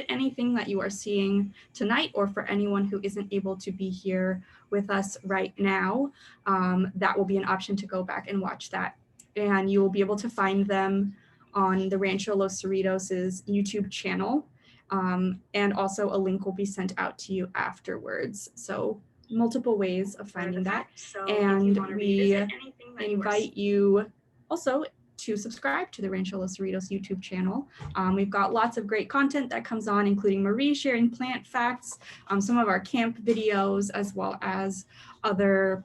anything that you are seeing tonight, or for anyone who isn't able to be here with us right now, that will be an option to go back and watch that. And you will be able to find them on the Rancho Los Cerritos' YouTube channel. And also a link will be sent out to you afterwards. So multiple ways of finding that. And we invite you also to subscribe to the Rancho Los Cerritos YouTube channel. We've got lots of great content that comes on, including Marie sharing plant facts, some of our camp videos, as well as other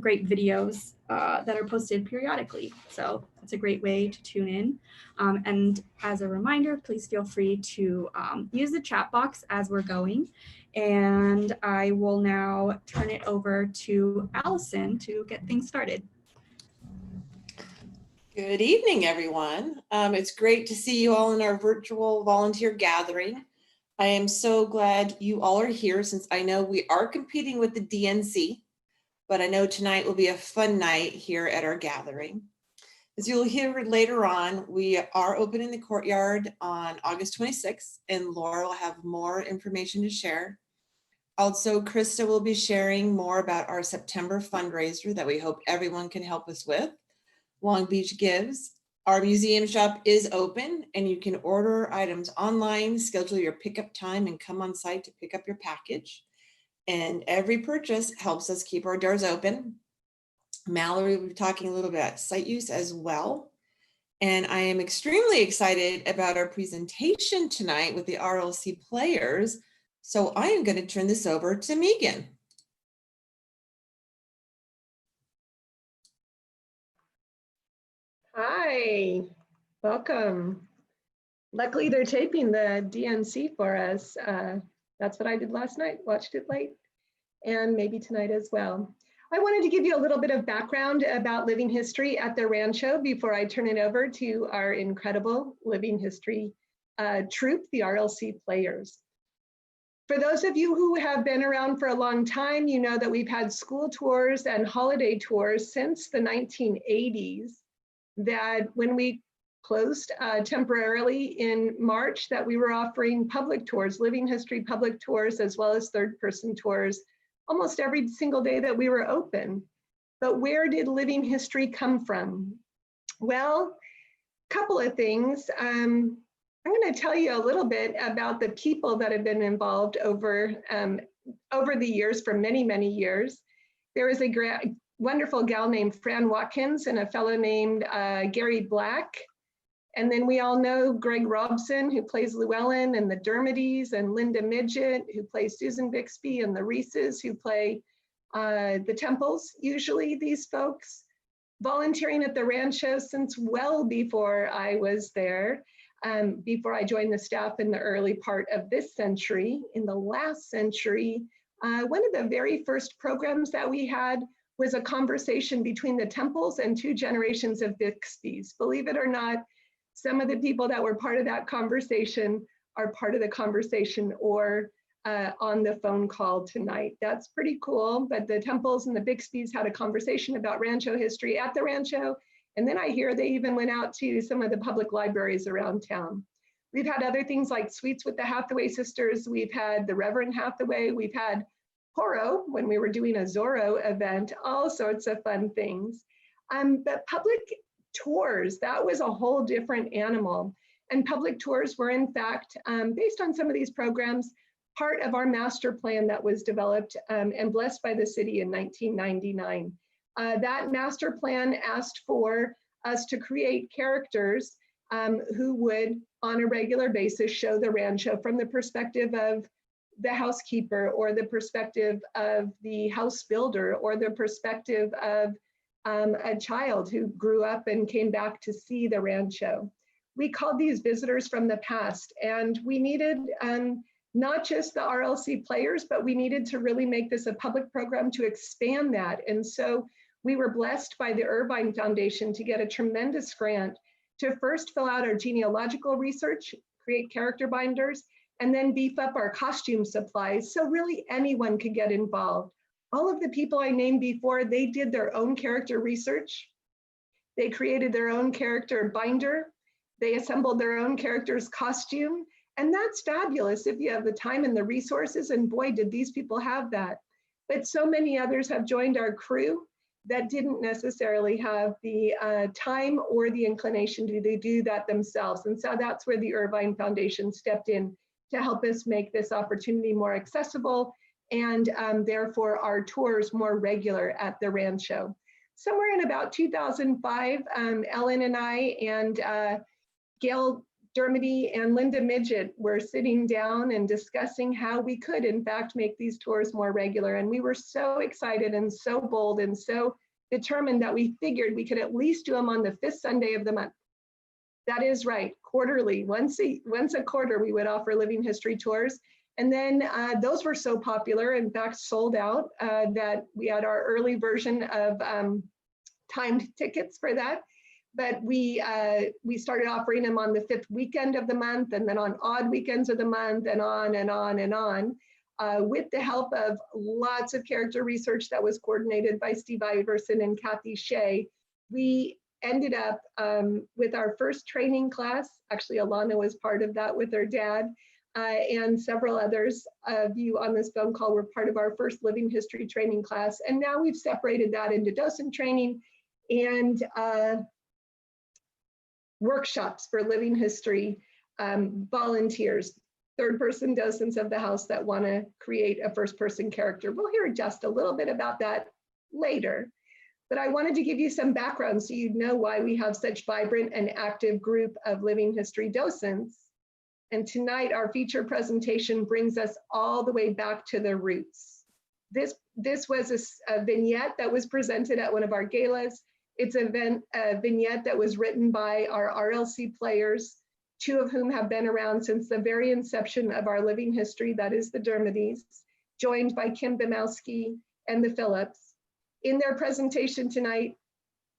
great videos that are posted periodically. So that's a great way to tune in. And as a reminder, please feel free to use the chat box as we're going. And I will now turn it over to Allison to get things started. Good evening, everyone. It's great to see you all in our virtual volunteer gathering. I am so glad you all are here, since I know we are competing with the DNC, but I know tonight will be a fun night here at our gathering. As you'll hear later on, we are opening the courtyard on August 26th, and Laura will have more information to share. Also, Krista will be sharing more about our September fundraiser that we hope everyone can help us with. Long Beach Gives. Our museum shop is open and you can order items online, schedule your pickup time, and come on site to pick up your package. And every purchase helps us keep our doors open. Mallory will be talking a little bit about site use as well. And I am extremely excited about our presentation tonight with the RLC Players. So I am going to turn this over to Megan. Hi, welcome. Luckily, they're taping the DNC for us. That's what I did last night, watched it late, and maybe tonight as well. I wanted to give you a little bit of background about living history at the Rancho before I turn it over to our incredible living history troupe, the RLC Players. For those of you who have been around for a long time, you know that we've had school tours and holiday tours since the 1980s. That when we closed temporarily in March, that we were offering public tours, living history public tours, as well as third-person tours, almost every single day that we were open. But where did living history come from? Well, a couple of things. I'm going to tell you a little bit about the people that have been involved over the years, for many, many years. There is a wonderful gal named Fran Watkins and a fellow named Gary Black. And then we all know Greg Robson, who plays Llewellyn, and the Dermodys, and Linda Midget, who plays Susan Bixby, and the Reeses, who play the Temples. Usually these folks volunteering at the Rancho since well before I was there, before I joined the staff in the early part of this century. In the last century, one of the very first programs that we had was a conversation between the Temples and two generations of Bixbys. Believe it or not, some of the people that were part of that conversation are part of the conversation or on the phone call tonight. That's pretty cool, but the Temples and the Bixbys had a conversation about Rancho history at the Rancho, and then I hear they even went out to some of the public libraries around town. We've had other things like Sweets with the Hathaway Sisters, we've had the Reverend Hathaway, we've had Horo when we were doing a Zorro event, all sorts of fun things. But public tours, that was a whole different animal. And public tours were in fact, based on some of these programs, part of our master plan that was developed and blessed by the city in 1999. That master plan asked for us to create characters who would, on a regular basis, show the Rancho from the perspective of the housekeeper, or the perspective of the house builder, or the perspective of a child who grew up and came back to see the Rancho. We called these visitors from the past, and we needed not just the RLC Players, but we needed to really make this a public program to expand that. And so we were blessed by the Irvine Foundation to get a tremendous grant to first fill out our genealogical research, create character binders, and then beef up our costume supplies so really anyone could get involved. All of the people I named before, they did their own character research. They created their own character binder. They assembled their own character's costume. And that's fabulous if you have the time and the resources, and boy, did these people have that. But so many others have joined our crew that didn't necessarily have the time or the inclination to do that themselves. And so that's where the Irvine Foundation stepped in to help us make this opportunity more accessible, and therefore our tours more regular at the Rancho. Somewhere in about 2005, Ellen and I and Gail Dermody and Linda Midget were sitting down and discussing how we could in fact make these tours more regular. And we were so excited and so bold and so determined that we figured we could at least do them on the 5th Sunday of the month. That is right, quarterly. Once a quarter, we would offer living history tours. And then those were so popular, in fact, sold out, that we had our early version of timed tickets for that. But we started offering them on the 5th weekend of the month, and then on odd weekends of the month, and on and on and on, with the help of lots of character research that was coordinated by Steve Iverson and Kathy Shea. We ended up with our first training class. Actually, Alana was part of that with her dad, and several others of you on this phone call were part of our first living history training class. And now we've separated that into docent training and workshops for living history volunteers, third-person docents of the house that want to create a first-person character. We'll hear just a little bit about that later. But I wanted to give you some background so you'd know why we have such vibrant and active group of living history docents. And tonight, our feature presentation brings us all the way back to the roots. This was a vignette that was presented at one of our galas. It's a vignette that was written by our RLC Players, 2 of whom have been around since the very inception of our living history, that is the Dermodys, joined by Kim Bemowski and the Phillips. In their presentation tonight,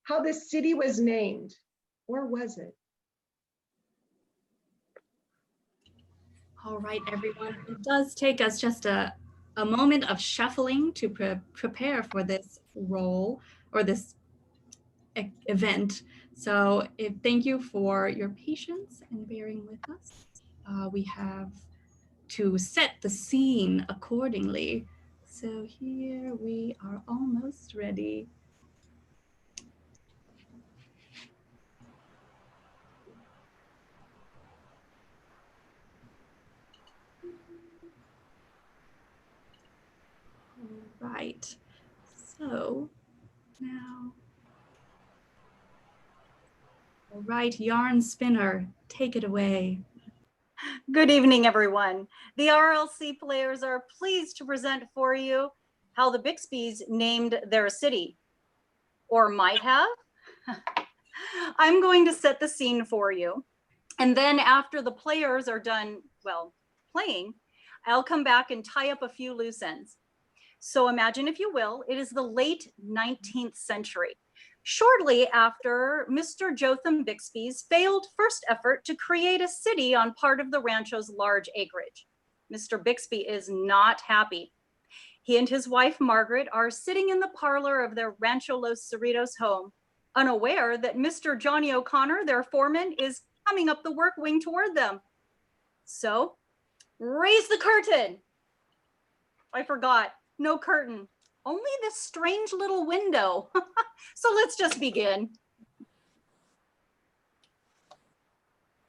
how the city was named, or was it? All right, everyone. It does take us just a moment of shuffling to prepare for this role or this event. So thank you for your patience and bearing with us. We have to set the scene accordingly. So here we are almost ready. All right, so now, all right, yarn spinner, take it away. Good evening, everyone. The RLC Players are pleased to present for you how the Bixbys named their city, or might have. I'm going to set the scene for you, and then after the players are done, well, playing, I'll come back and tie up a few loose ends. So imagine, if you will, it is the late 19th century. Shortly after Mr. Jotham Bixby's failed first effort to create a city on part of the rancho's large acreage. Mr. Bixby is not happy. He and his wife, Margaret, are sitting in the parlor of their Rancho Los Cerritos home, unaware that Mr. Johnny O'Connor, their foreman, is coming up the work wing toward them. So, raise the curtain. I forgot, no curtain. Only this strange little window. So let's just begin.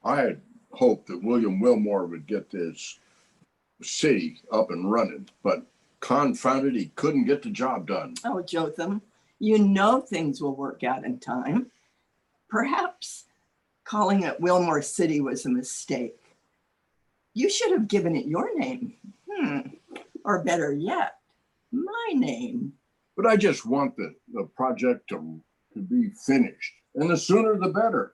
I had hoped that William Wilmore would get this city up and running, but confound it, he couldn't get the job done. Oh, Jotham, you know things will work out in time. Perhaps calling it Wilmore City was a mistake. You should have given it your name. Or better yet, my name. But I just want the project to be finished, and the sooner the better.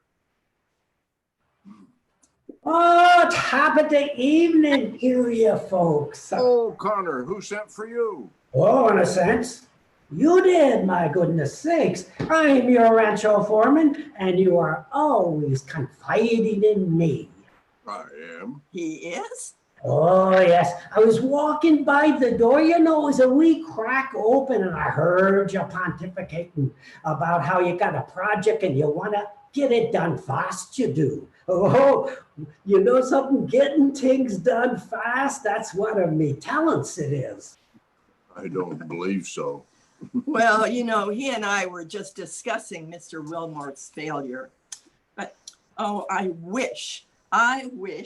Oh, top of the evening to you folks. Oh, Connor, who sent for you? Oh, in a sense, you did, my goodness sakes. I'm your rancho foreman, and you are always confiding in me. I am. He is? Oh, yes. I was walking by the door, it was a wee crack open, and I heard you pontificating about how you got a project and you want to get it done fast, you do. Oh, you know something? Getting things done fast, that's one of me talents it is. I don't believe so. Well, he and I were just discussing Mr. Wilmore's failure. But, oh, I wish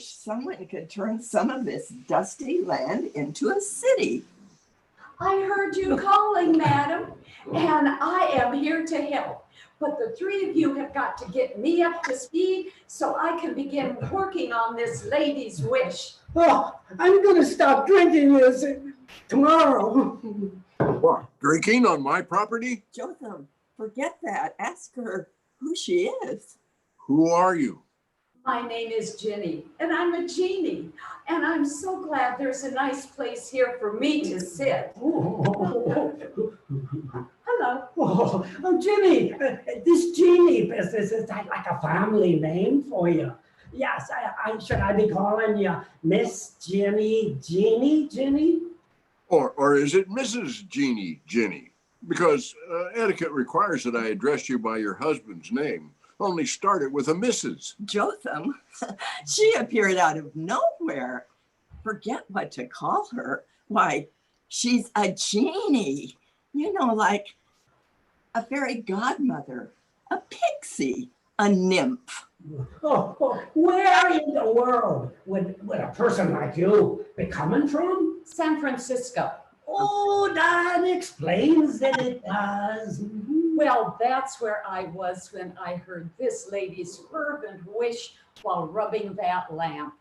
someone could turn some of this dusty land into a city. I heard you calling, madam, and I am here to help. But the three of you have got to get me up to speed so I can begin working on this lady's wish. Oh, I'm going to stop drinking this tomorrow. What? Drinking on my property? Jotham, forget that. Ask her who she is. Who are you? My name is Ginny, and I'm a genie. And I'm so glad there's a nice place here for me to sit. Hello. Oh, Ginny, this Genie business is like a family name for you. Yes, should I be calling you Miss Ginny, Ginny? Or is it Mrs. Ginny? Because etiquette requires that I address you by your husband's name. Only start it with a Mrs. Jotham, she appeared out of nowhere. Forget what to call her. Why, she's a genie. Like a fairy godmother, a pixie, a nymph. Where in the world would a person like you be coming from? San Francisco. Oh, that explains it does. Well, that's where I was when I heard this lady's fervent wish while rubbing that lamp.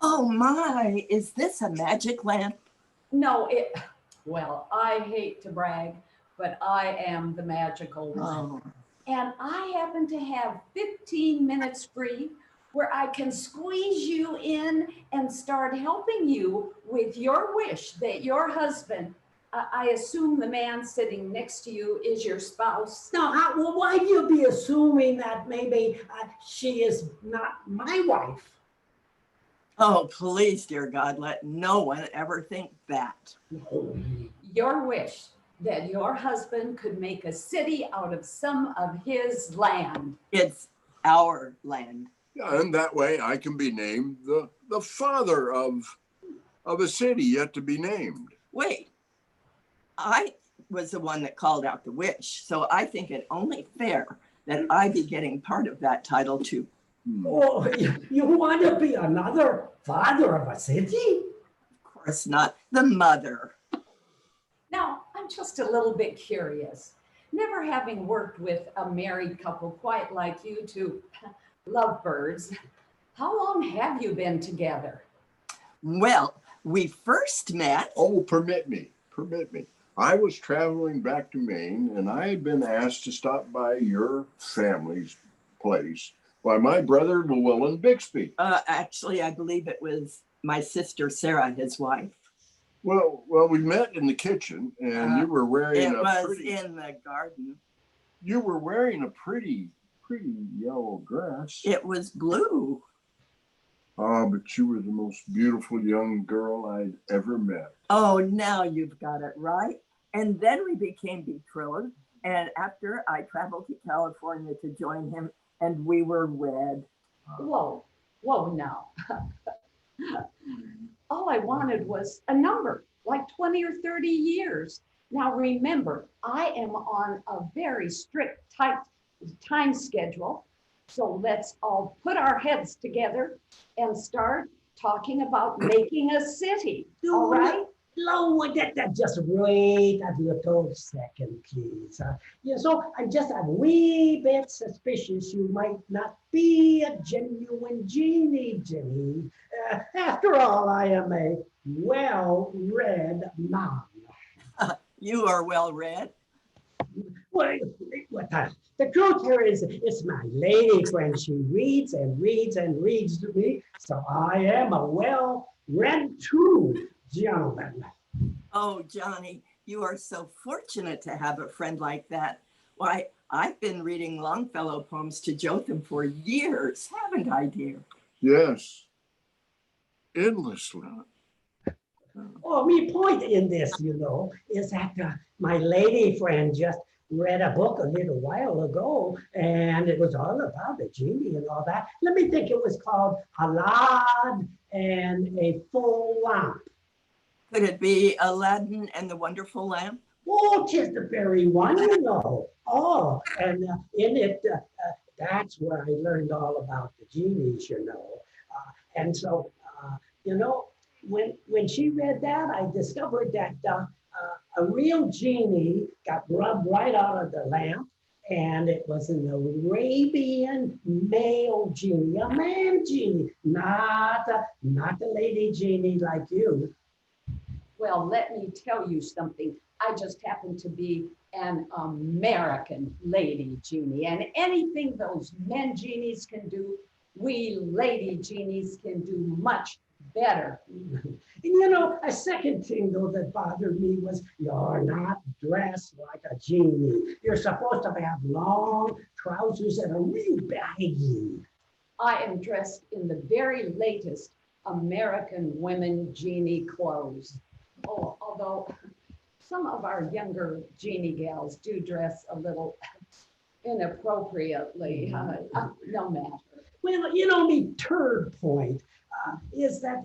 Oh my, is this a magic lamp? No, well, I hate to brag, but I am the magical one. Oh. And I happen to have 15 minutes free where I can squeeze you in and start helping you with your wish that your husband, I assume the man sitting next to you is your spouse. Now, why do you be assuming that maybe she is not my wife? Oh, please, dear God, let no one ever think that. Your wish that your husband could make a city out of some of his land. It's our land. Yeah, and that way I can be named the father of a city yet to be named. Wait, I was the one that called out the wish, so I think it only fair that I be getting part of that title too. Oh, you want to be another father of a city? Of course not, the mother. Now, I'm just a little bit curious. Never having worked with a married couple quite like you two lovebirds, how long have you been together? Well, we first met. Oh, permit me. I was traveling back to Maine and I had been asked to stop by your family's place by my brother Llewellyn Bixby. Actually, I believe it was my sister Sarah, his wife. Well, we met in the kitchen and you were wearing in the garden. You were wearing a pretty yellow dress. It was blue. Oh, but you were the most beautiful young girl I'd ever met. Oh, now you've got it right. And then we became betrothed. And after I traveled to California to join him, and we were wed. Whoa now. All I wanted was a number, like 20 or 30 years. Now remember, I am on a very strict time schedule. So let's all put our heads together and start talking about making a city, all right? No, just wait a little second, please. So I'm just a wee bit suspicious you might not be a genuine genie, Jenny. After all, I am a well-read man. You are well-read. Well, the truth here is, it's my lady friend. She reads and reads and reads to me. So I am a well-read too, gentlemen. Oh, Johnny, you are so fortunate to have a friend like that. Why, I've been reading Longfellow poems to Jotham for years, haven't I, dear? Yes. endlessly. Oh, my point in this, is that my lady friend just read a book a little while ago, and it was all about the genie and all that. Let me think, it was called Aladdin and a Full Lamp. Could it be Aladdin and the Wonderful Lamp? Oh, 'tis the very one. Oh, and in it, that's where I learned all about the genies. And so, when she read that, I discovered that a real genie got rubbed right out of the lamp, and it was an Arabian male genie, a man genie, not the lady genie like you. Well, let me tell you something. I just happen to be an American lady genie, and anything those men genies can do, we lady genies can do much better. And a second thing though that bothered me was you're not dressed like a genie. You're supposed to have long trousers that are real baggy. I am dressed in the very latest American women genie clothes. Oh, although some of our younger genie gals do dress a little inappropriately, no matter. Well, the third point is that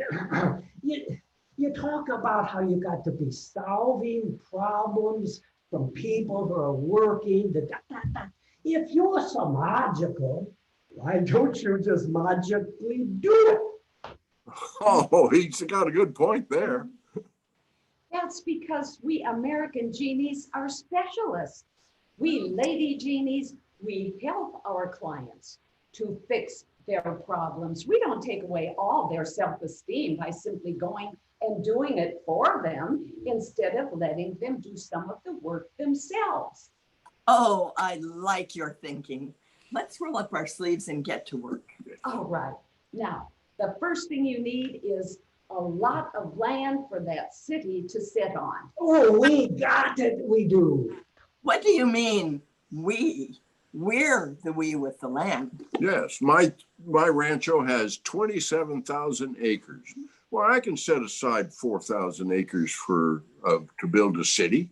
you talk about how you got to be solving problems from people who are working. If you're so magical, why don't you just magically do it? Oh, he's got a good point there. That's because we American genies are specialists. We lady genies, we help our clients to fix their problems. We don't take away all their self-esteem by simply going and doing it for them instead of letting them do some of the work themselves. Oh, I like your thinking. Let's roll up our sleeves and get to work. All right. Now, the first thing you need is a lot of land for that city to sit on. Oh, we got it, we do. What do you mean, we? We're the we with the land. Yes, my rancho has 27,000 acres. Well, I can set aside 4,000 acres to build a city.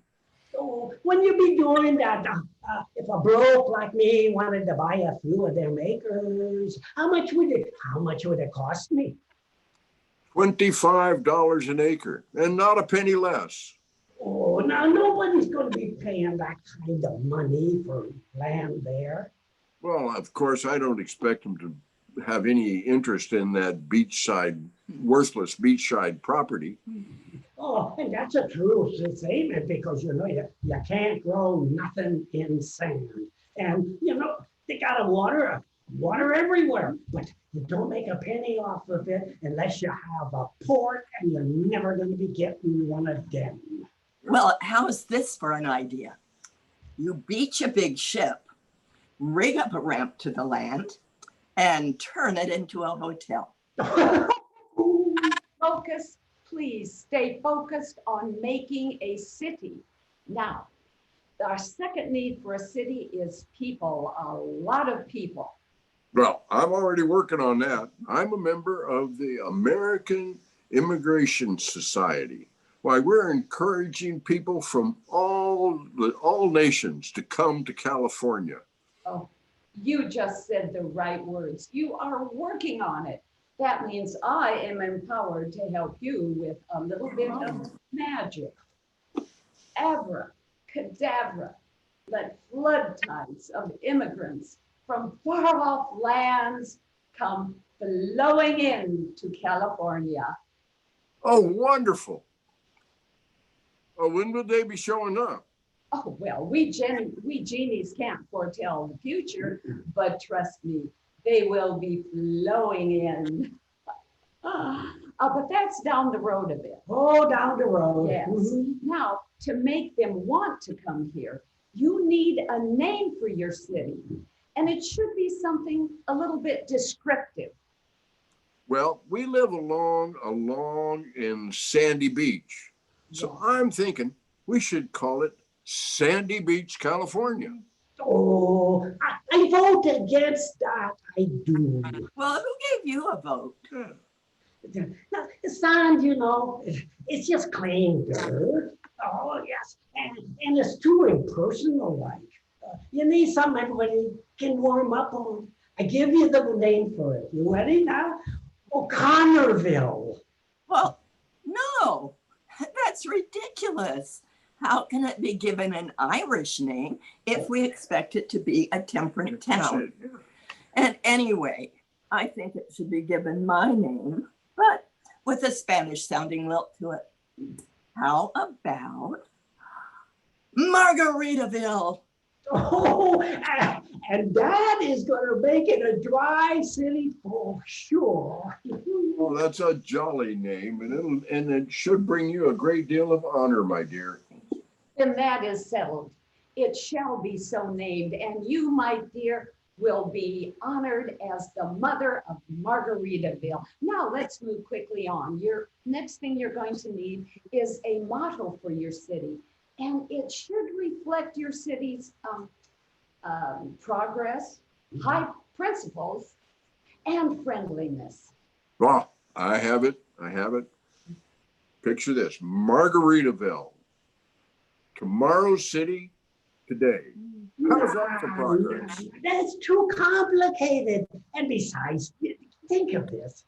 So when you be doing that, if a bloke like me wanted to buy a few of them acres, how much would it cost me? $25 an acre, and not a penny less. Oh, now nobody's going to be paying that kind of money for land there. Well, of course, I don't expect them to have any interest in that worthless beachside property. Oh, and that's a true statement because you can't grow nothing in sand. And they got water everywhere, but you don't make a penny off of it unless you have a port, and you're never going to be getting one of them. Well, how's this for an idea? You beach a big ship, rig up a ramp to the land, and turn it into a hotel. Focus, please stay focused on making a city. Now, our second need for a city is people, a lot of people. Well, I'm already working on that. I'm a member of the American Immigration Society. Why, we're encouraging people from all nations to come to California. Oh, you just said the right words. You are working on it. That means I am empowered to help you with a little bit of magic. Abracadabra, let flood tides of immigrants from far off lands come flowing in to California. Oh, wonderful. Oh, when will they be showing up? Oh, well, we genies can't foretell the future, but trust me, they will be flowing in. But that's down the road a bit. Oh, down the road. Yes. Mhm. Now, to make them want to come here, you need a name for your city. And it should be something a little bit descriptive. Well, we live along in Sandy Beach. So I'm thinking we should call it Sandy Beach, California. Oh, I vote against that. I do. Well, who gave you a vote? Yeah. Now, the sand, it's just clean dirt. Oh, yes. And it's too impersonal like. You need something everybody can warm up on. I give you the name for it. You ready now? O'Connorville. Well, no, that's ridiculous. How can it be given an Irish name if we expect it to be a temperate town? And anyway, I think it should be given my name, but with a Spanish sounding lilt to it. How about Margaritaville? Oh, and that is going to make it a dry city for sure. Well, that's a jolly name, and it should bring you a great deal of honor, my dear. And that is settled. It shall be so named, and you, my dear, will be honored as the mother of Margaritaville. Now let's move quickly on. Your next thing you're going to need is a motto for your city, and it should reflect your city's progress, high principles, and friendliness. Oh, I have it. Picture this, Margaritaville. Tomorrow's city, today. How's that for progress? That's too complicated. And besides, think of this.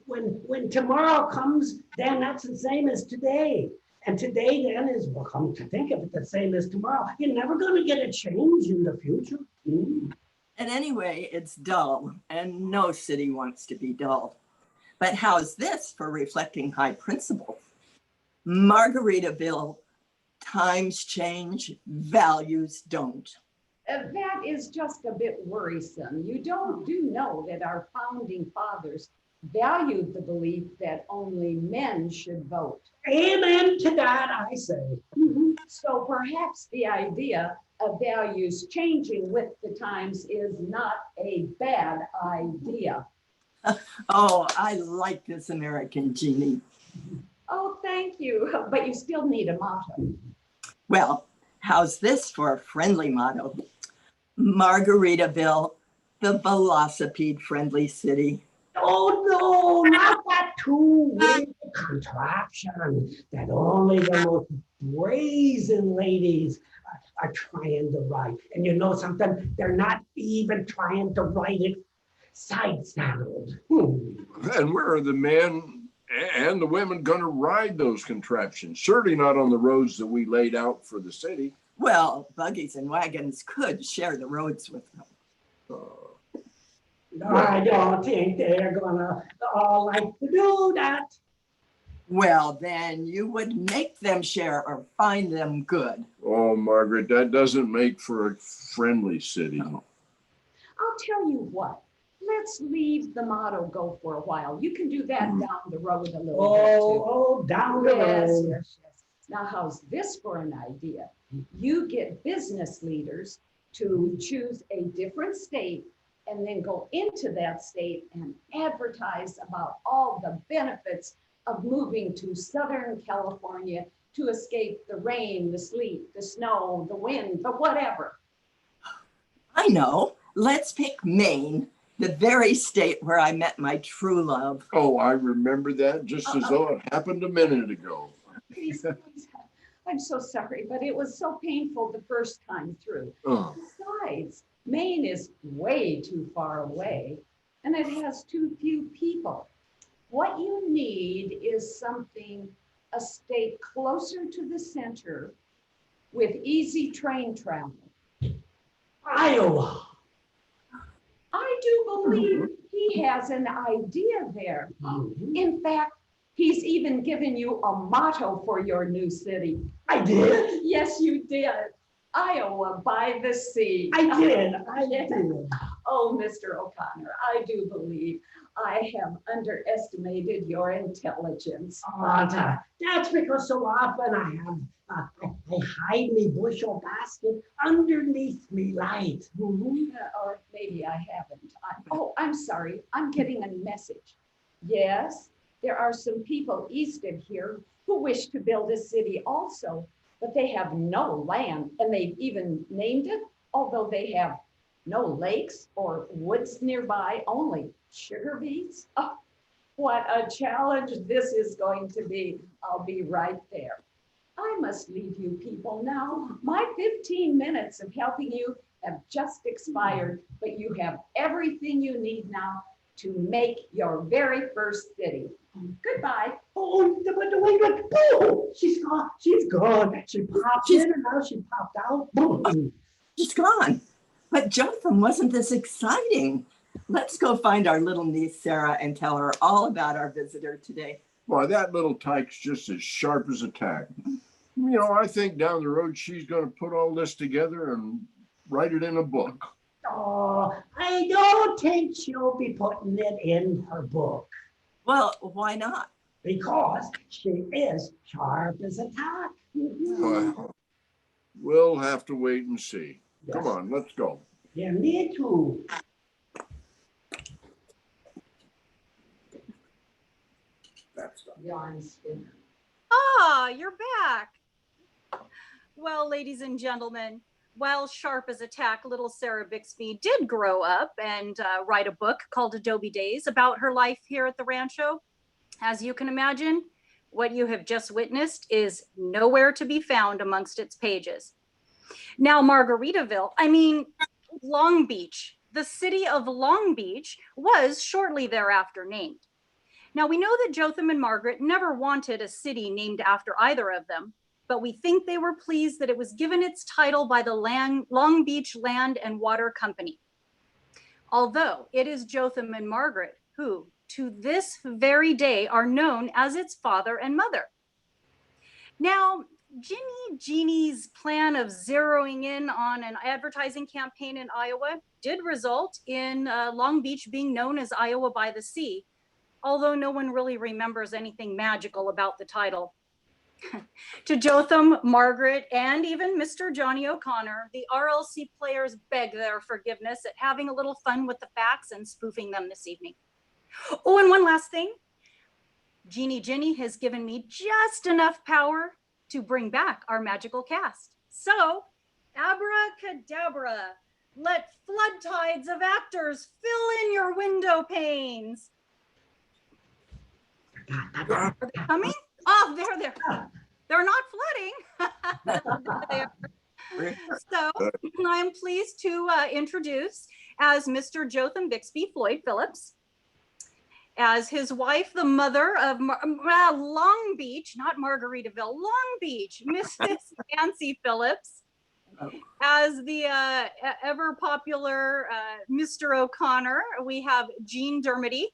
When tomorrow comes, then that's the same as today. And today then is, well, come to think of it, the same as tomorrow. You're never going to get a change in the future. And anyway, it's dull, and no city wants to be dull. But how's this for reflecting high principles? Margaritaville, times change, values don't. That is just a bit worrisome. You do know that our founding fathers valued the belief that only men should vote. Amen to that, I say. So perhaps the idea of values changing with the times is not a bad idea. Oh, I like this American genie. Oh, thank you. But you still need a motto. Well, how's this for a friendly motto? Margaritaville, the velocipede-friendly city. Oh, no, not that two-word contraption that only the most brazen ladies are trying to write. And you know something? They're not even trying to write it side-saddled. And where are the men and the women going to ride those contraptions? Certainly not on the roads that we laid out for the city. Well, buggies and wagons could share the roads with them. I don't think they're gonna all like to do that. Well, then you would make them share or find them good. Oh, Margaret, that doesn't make for a friendly city. No. I'll tell you what. Let's leave the motto go for a while. You can do that down the road a little bit too. Oh, down the road. Yes. Now, how's this for an idea? You get business leaders to choose a different state and then go into that state and advertise about all the benefits of moving to Southern California to escape the rain, the sleet, the snow, the wind, the whatever. I know. Let's pick Maine, the very state where I met my true love. Oh, I remember that just as though it happened a minute ago. Please. I'm so sorry, but it was so painful the first time through. Besides, Maine is way too far away and it has too few people. What you need is a state closer to the center with easy train travel. Iowa. I do believe he has an idea there. In fact, he's even given you a motto for your new city. I did. Yes, you did. Iowa by the sea. I did. Oh, Mr. O'Connor, I do believe I have underestimated your intelligence. That's because so often I hide me bushel basket underneath me light. Or maybe I haven't. I'm sorry. I'm getting a message. Yes, there are some people east of here who wish to build a city also, but they have no land, and they've even named it, although they have no lakes or woods nearby, only sugar beets. Oh, What a challenge this is going to be. I'll be right there. I must leave you people now. My 15 minutes of helping you have just expired, but you have everything you need now to make your very first city. Goodbye. Oh, wait, oh, she's gone. She's gone. She popped in and now she popped out. Boom. She's gone. But Jotham, wasn't this exciting? Let's go find our little niece, Sarah, and tell her all about our visitor today. Why, that little tyke's just as sharp as a tack. You know, I think down the road, she's going to put all this together and write it in a book. Oh, I don't think she'll be putting it in her book Well, why not? because she is sharp as a tack. Well, we'll have to wait and see. Come Yes. on, let's go. Yeah, me too. Yarn spinner. Ah, you're back. Well, ladies and gentlemen, while sharp as a tack, little Sarah Bixby did grow up and write a book called Adobe Days about her life here at the Rancho. As you can imagine, what you have just witnessed is nowhere to be found amongst its pages. Now, Long Beach, the city of Long Beach, was shortly thereafter named. Now, we know that Jotham and Margaret never wanted a city named after either of them, but we think they were pleased that it was given its title by the Long Beach Land and Water Company. Although it is Jotham and Margaret who, to this very day, are known as its father and mother. Now, Jeannie's plan of zeroing in on an advertising campaign in Iowa did result in Long Beach being known as Iowa by the Sea, although no one really remembers anything magical about the title. To Jotham, Margaret, and even Mr. Johnny O'Connor, the RLC players beg their forgiveness at having a little fun with the facts and spoofing them this evening. Oh, and one last thing. Ginny has given me just enough power to bring back our magical cast. So, abracadabra, let flood tides of actors fill in your window panes. Are they coming? Oh, there. They're not flooding. So I am pleased to introduce as Mr. Jotham Bixby Floyd Phillips, as his wife, the mother of Long Beach, not Margaritaville, Long Beach, Mrs. Nancy Phillips, as the ever popular Mr. O'Connor, we have Gene Dermody.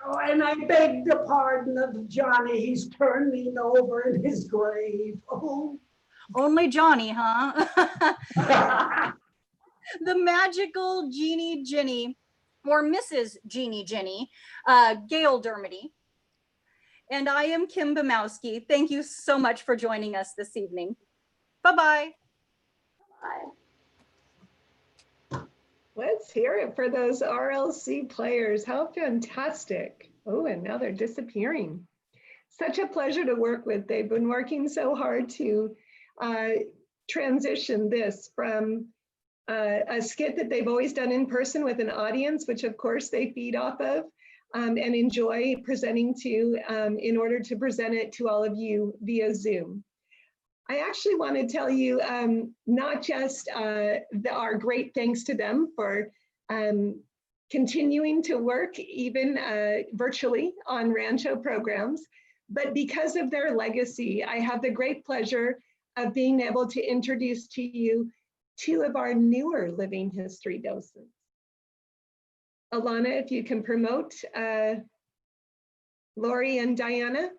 Oh, and I beg the pardon of Johnny. He's turning over in his grave. Oh. Only Johnny, huh? The magical Ginny, or Mrs. Ginny, Gail Dermody. And I am Kim Bemowski. Thank you so much for joining us this evening. Bye-bye. Bye. Let's hear it for those RLC players. How fantastic. Oh, and now they're disappearing. Such a pleasure to work with. They've been working so hard to transition this from a skit that they've always done in person with an audience, which of course they feed off of and enjoy presenting to in order to present it to all of you via Zoom. I actually want to tell you not just our great thanks to them for continuing to work even virtually on Rancho programs, but because of their legacy, I have the great pleasure of being able to introduce to you two of our newer living history docents. Alana, if you can promote Lori and Diana.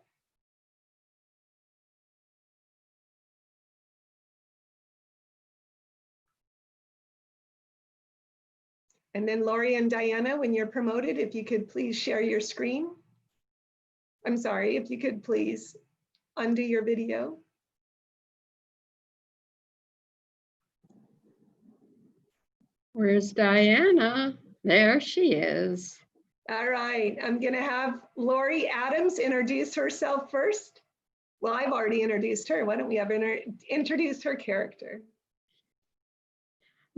And then Lori and Diana, when you're promoted, if you could please share your screen. I'm sorry, if you could please undo your video. Where's Diana? There she is. All right, I'm gonna have Lori Adams introduce herself first. Well, I've already introduced her. Why don't we have her introduce her character?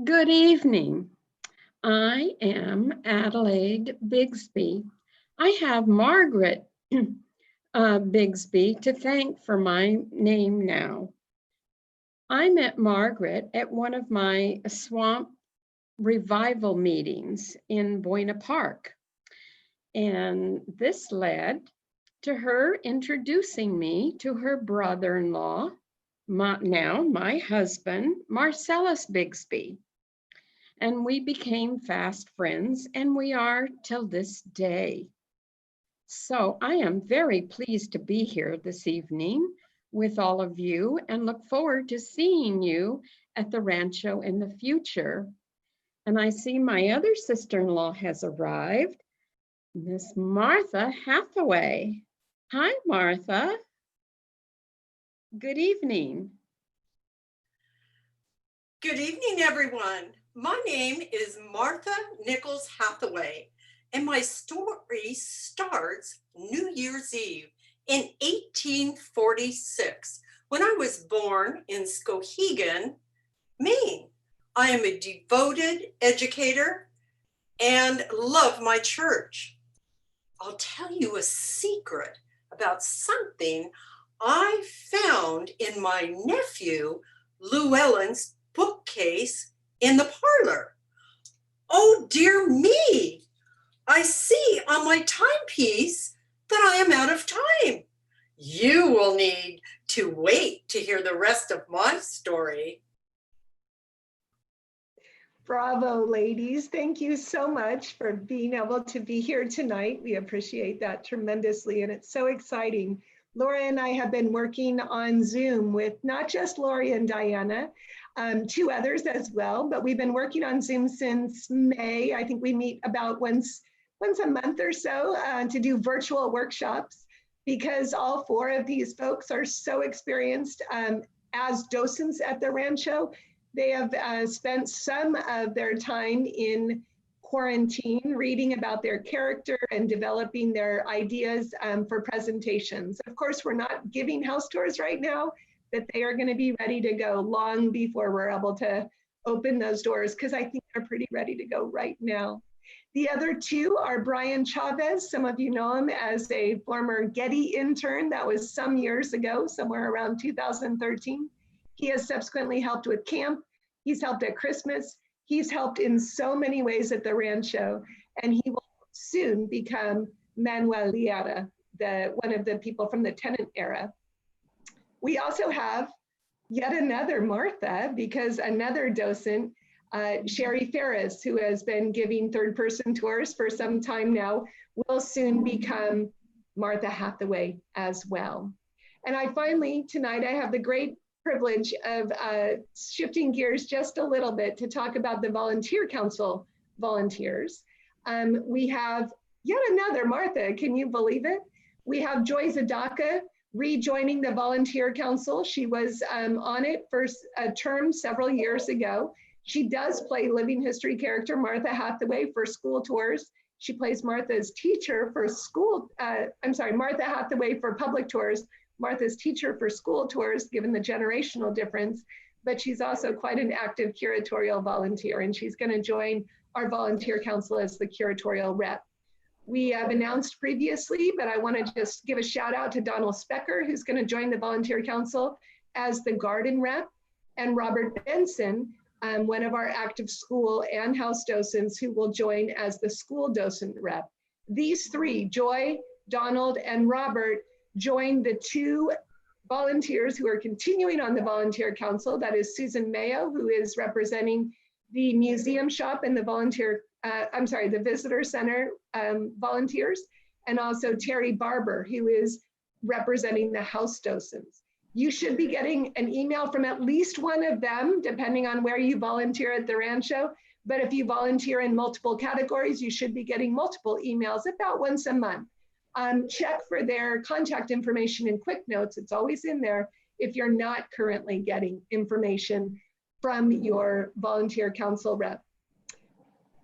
Good evening. I am Adelaide Bigsby. I have Margaret Bigsby to thank for my name now. I met Margaret at one of my swamp revival meetings in Buena Park. And this led to her introducing me to her brother-in-law, now my husband, Marcellus Bigsby. And we became fast friends, and we are till this day. So I am very pleased to be here this evening with all of you and look forward to seeing you at the Rancho in the future. And I see my other sister-in-law has arrived, Miss Martha Hathaway. Hi, Martha. Good evening. Good evening, everyone. My name is Martha Nichols Hathaway, and my story starts New Year's Eve in 1846, when I was born in Skowhegan, Maine. I am a devoted educator and love my church. I'll tell you a secret about something I found in my nephew Llewellyn's bookcase in the parlor. Oh dear me! I see on my timepiece that I am out of time. You will need to wait to hear the rest of my story. Bravo, ladies. Thank you so much for being able to be here tonight. We appreciate that tremendously, and it's so exciting. Laura and I have been working on Zoom with not just Lori and Diana, two others as well, but we've been working on Zoom since May. I think we meet about once a month or so to do virtual workshops, because all four of these folks are so experienced as docents at the Rancho. They have spent some of their time in quarantine reading about their character and developing their ideas for presentations. Of course, we're not giving house tours right now, but they are going to be ready to go long before we're able to open those doors, because I think they're pretty ready to go right now. The other two are Brian Chavez. Some of you know him as a former Getty intern. That was some years ago, somewhere around 2013. He has subsequently helped with camp. He's helped at Christmas. He's helped in so many ways at the Rancho, and he will soon become Manuel Liara, one of the people from the tenant era. We also have yet another Martha, because another docent, Sherry Ferris, who has been giving third-person tours for some time now, will soon become Martha Hathaway as well. And tonight I have the great privilege of shifting gears just a little bit to talk about the Volunteer Council volunteers. We have yet another Martha, can you believe it? We have Joy Zadaka rejoining the Volunteer Council. She was on it for a term several years ago. She does play living history character Martha Hathaway for school tours. She plays Martha's teacher for Martha Hathaway for public tours, Martha's teacher for school tours, given the generational difference, but she's also quite an active curatorial volunteer, and she's going to join our Volunteer Council as the curatorial rep. We have announced previously, but I want to just give a shout out to Donald Specker, who's going to join the Volunteer Council as the garden rep, and Robert Benson, one of our active school and house docents, who will join as the school docent rep. These three, Joy, Donald, and Robert, join the two volunteers who are continuing on the Volunteer Council. That is Susan Mayo, who is representing the museum shop and the visitor center volunteers, and also Terry Barber, who is representing the house docents. You should be getting an email from at least one of them, depending on where you volunteer at the Rancho. But if you volunteer in multiple categories, you should be getting multiple emails about once a month. Check for their contact information in Quick Notes. It's always in there if you're not currently getting information from your Volunteer Council rep.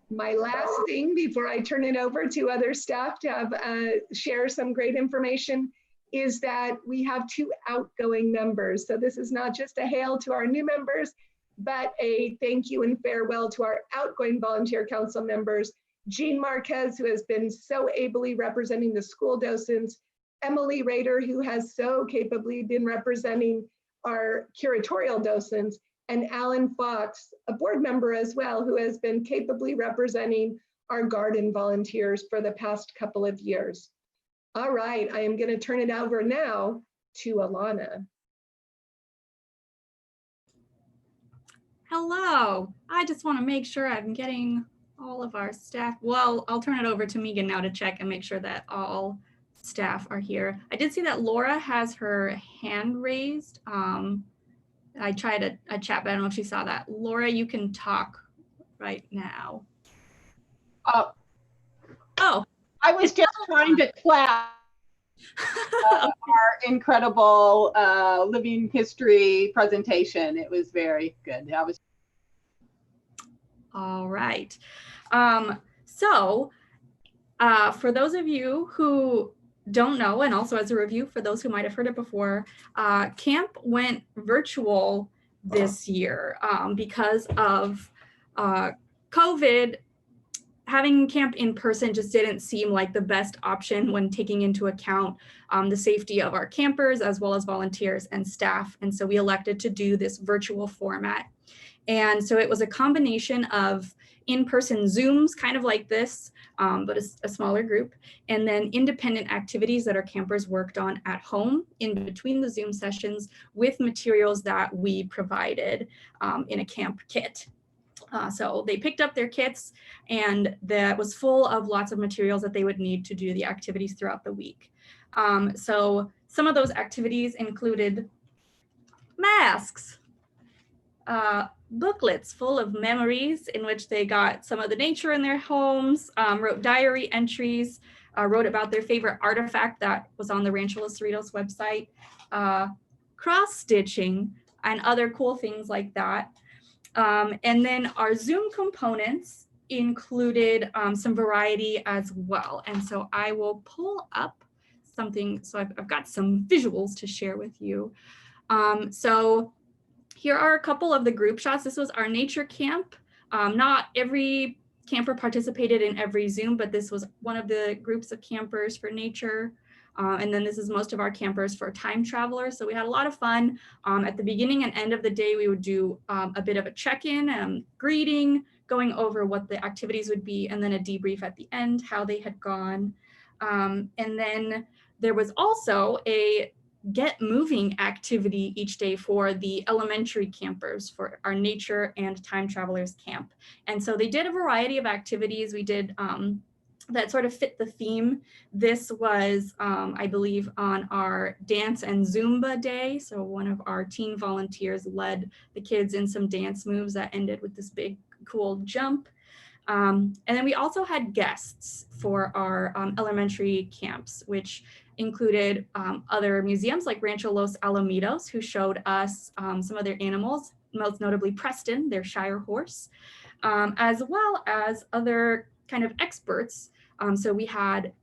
My last thing before I turn it over to other staff to share some great information is that we have two outgoing members. So this is not just a hail to our new members, but a thank you and farewell to our outgoing Volunteer Council members. Jean Marquez, who has been so ably representing the school docents, Emily Rader, who has so capably been representing our curatorial docents, and Alan Fox, a board member as well, who has been capably representing our garden volunteers for the past couple of years. All right, I am going to turn it over now to Alana. Hello. I just want to make sure I'm getting all of our staff. Well, I'll turn it over to Megan now to check and make sure that all staff are here. I did see that Laura has her hand raised. I tried a chat, but I don't know if she saw that. Laura, you can talk right now. Oh. I was just trying to clap our incredible living history presentation. It was very good. All right. For those of you who don't know, and also as a review for those who might have heard it before, camp went virtual this year because of COVID. Having camp in person just didn't seem like the best option when taking into account the safety of our campers as well as volunteers and staff. And so we elected to do this virtual format. And so it was a combination of in-person Zooms, kind of like this, but a smaller group, and then independent activities that our campers worked on at home in between the Zoom sessions with materials that we provided in a camp kit. So they picked up their kits, and that was full of lots of materials that they would need to do the activities throughout the week. So some of those activities included masks, booklets full of memories in which they got some of the nature in their homes, wrote diary entries, wrote about their favorite artifact that was on the Rancho Los Cerritos website, cross-stitching, and other cool things like that. And then our Zoom components included some variety as well. And so I will pull up something. So I've got some visuals to share with you. So here are a couple of the group shots. This was our nature camp. Not every camper participated in every Zoom, but this was one of the groups of campers for nature. And then this is most of our campers for time travelers. So we had a lot of fun. At the beginning and end of the day, we would do a bit of a check-in, greeting, going over what the activities would be, and then a debrief at the end, how they had gone. And then there was also a get moving activity each day for the elementary campers for our nature and time travelers camp. And so they did a variety of activities. We did that sort of fit the theme. This was, I believe, on our dance and Zumba day. So one of our teen volunteers led the kids in some dance moves that ended with this big, cool jump. And then we also had guests for our elementary camps, which included other museums like Rancho Los Alamitos, who showed us some of their animals, most notably Preston, their Shire horse, as well as other kind of experts. So we had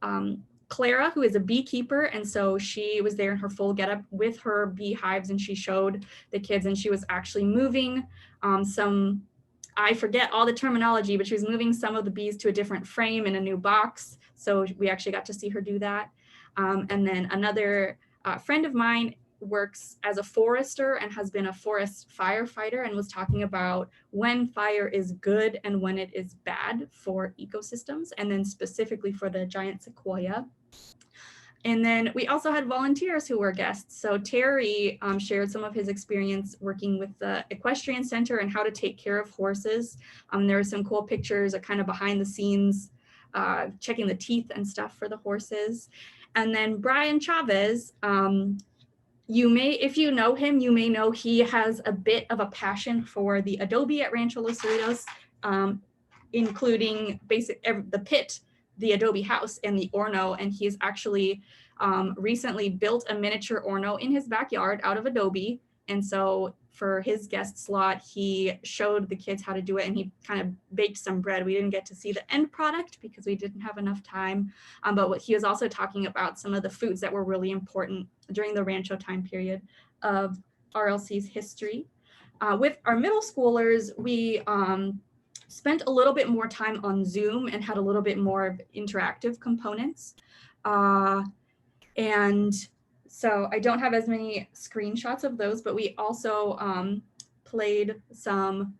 Clara, who is a beekeeper, and so she was there in her full getup with her beehives, and she showed the kids, and she was actually moving some, I forget all the terminology, but she was moving some of the bees to a different frame in a new box. So we actually got to see her do that. And then another friend of mine works as a forester and has been a forest firefighter and was talking about when fire is good and when it is bad for ecosystems, and then specifically for the giant sequoia. And then we also had volunteers who were guests. So Terry shared some of his experience working with the Equestrian Center and how to take care of horses. There were some cool pictures of kind of behind the scenes, checking the teeth and stuff for the horses. And then Brian Chavez, you may, if you know him, you may know he has a bit of a passion for the adobe at Rancho Los Cerritos, including the pit, the adobe house, and the Orno. And he's actually recently built a miniature Orno in his backyard out of adobe. And so for his guest slot, he showed the kids how to do it, and he kind of baked some bread. We didn't get to see the end product because we didn't have enough time. But what he was also talking about some of the foods that were really important during the Rancho time period of RLC's history. With our middle schoolers, we spent a little bit more time on Zoom and had a little bit more interactive components. And so I don't have as many screenshots of those, but we also played some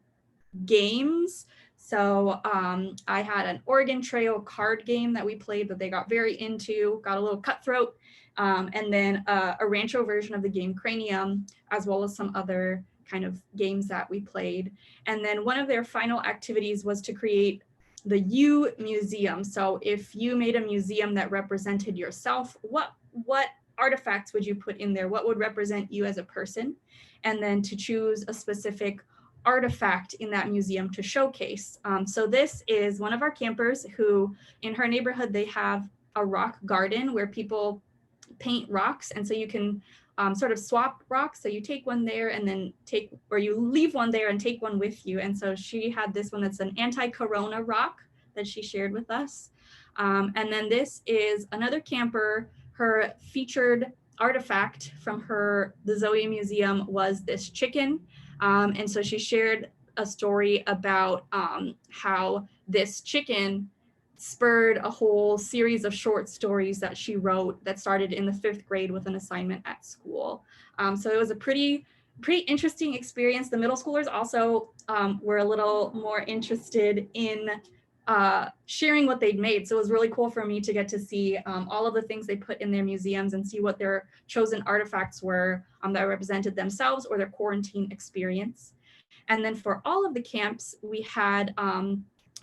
games. So I had an Oregon Trail card game that we played that they got very into, got a little cutthroat, and then a Rancho version of the game Cranium, as well as some other kind of games that we played. And then one of their final activities was to create the You Museum. So if you made a museum that represented yourself, what artifacts would you put in there? What would represent you as a person? And then to choose a specific artifact in that museum to showcase. So this is one of our campers who, in her neighborhood, they have a rock garden where people paint rocks. And so you can sort of swap rocks. So you take one there and then you leave one there and take one with you. And so she had this one that's an anti-corona rock that she shared with us. And then this is another camper. Her featured artifact from the Zoe Museum was this chicken. And so she shared a story about how this chicken spurred a whole series of short stories that she wrote that started in the 5th grade with an assignment at school. So it was a pretty interesting experience. The middle schoolers also were a little more interested in sharing what they'd made. So it was really cool for me to get to see all of the things they put in their museums and see what their chosen artifacts were that represented themselves or their quarantine experience. And then for all of the camps, we had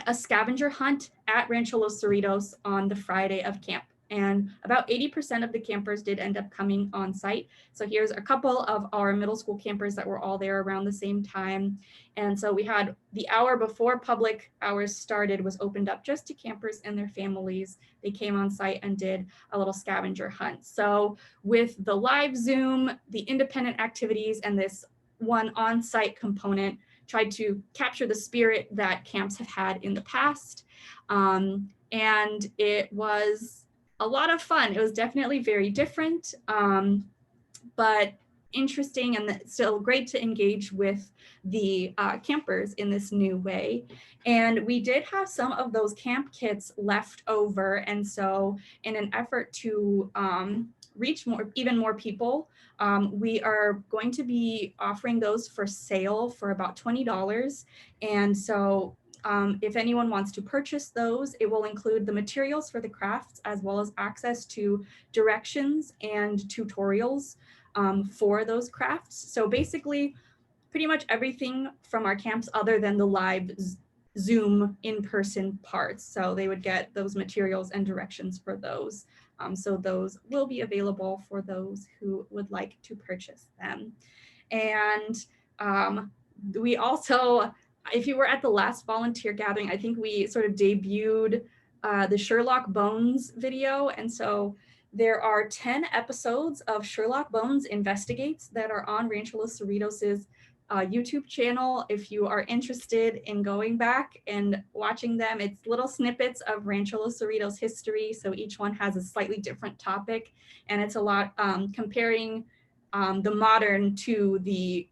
a scavenger hunt at Rancho Los Cerritos on the Friday of camp. And about 80% of the campers did end up coming on site. So here's a couple of our middle school campers that were all there around the same time. And so we had the hour before public hours started was opened up just to campers and their families. They came on site and did a little scavenger hunt. So with the live Zoom, the independent activities, and this one on-site component, tried to capture the spirit that camps have had in the past. And it was a lot of fun. It was definitely very different, but interesting, and still great to engage with the campers in this new way. And we did have some of those camp kits left over. And so in an effort to reach even more people, we are going to be offering those for sale for about $20. And so if anyone wants to purchase those, it will include the materials for the crafts as well as access to directions and tutorials for those crafts. So basically, pretty much everything from our camps other than the live Zoom in-person parts. So they would get those materials and directions for those. So those will be available for those who would like to purchase them. And we also, if you were at the last volunteer gathering, I think we sort of debuted the Sherlock Bones video. And so there are 10 episodes of Sherlock Bones Investigates that are on Rancho Los Cerritos' YouTube channel. If you are interested in going back and watching them, it's little snippets of Rancho Los Cerritos history. So each one has a slightly different topic. And it's a lot comparing the modern to the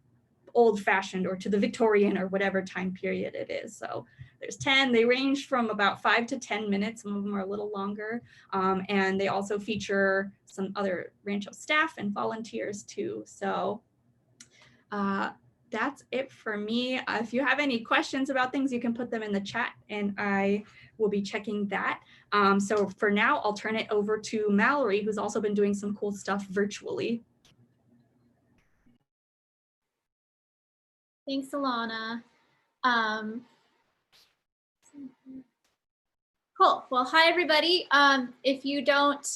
old-fashioned or to the Victorian or whatever time period it is. So there's 10, they range from about 5 to 10 minutes. Some of them are a little longer. And they also feature some other Rancho staff and volunteers too. So that's it for me. If you have any questions about things, you can put them in the chat and I will be checking that. So for now, I'll turn it over to Mallory, who's also been doing some cool stuff virtually. Thanks, Alana. Cool. Well, hi, everybody. If you don't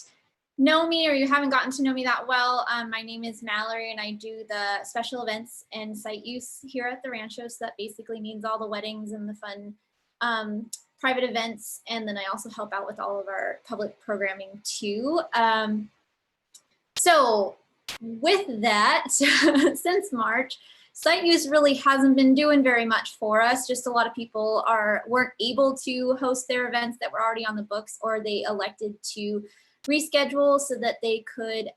know me or you haven't gotten to know me that well, my name is Mallory and I do the special events and site use here at the Rancho. So that basically means all the weddings and the fun private events. And then I also help out with all of our public programming too. So with that, since March, site use really hasn't been doing very much for us. Just a lot of people weren't able to host their events that were already on the books, or they elected to reschedule so that they could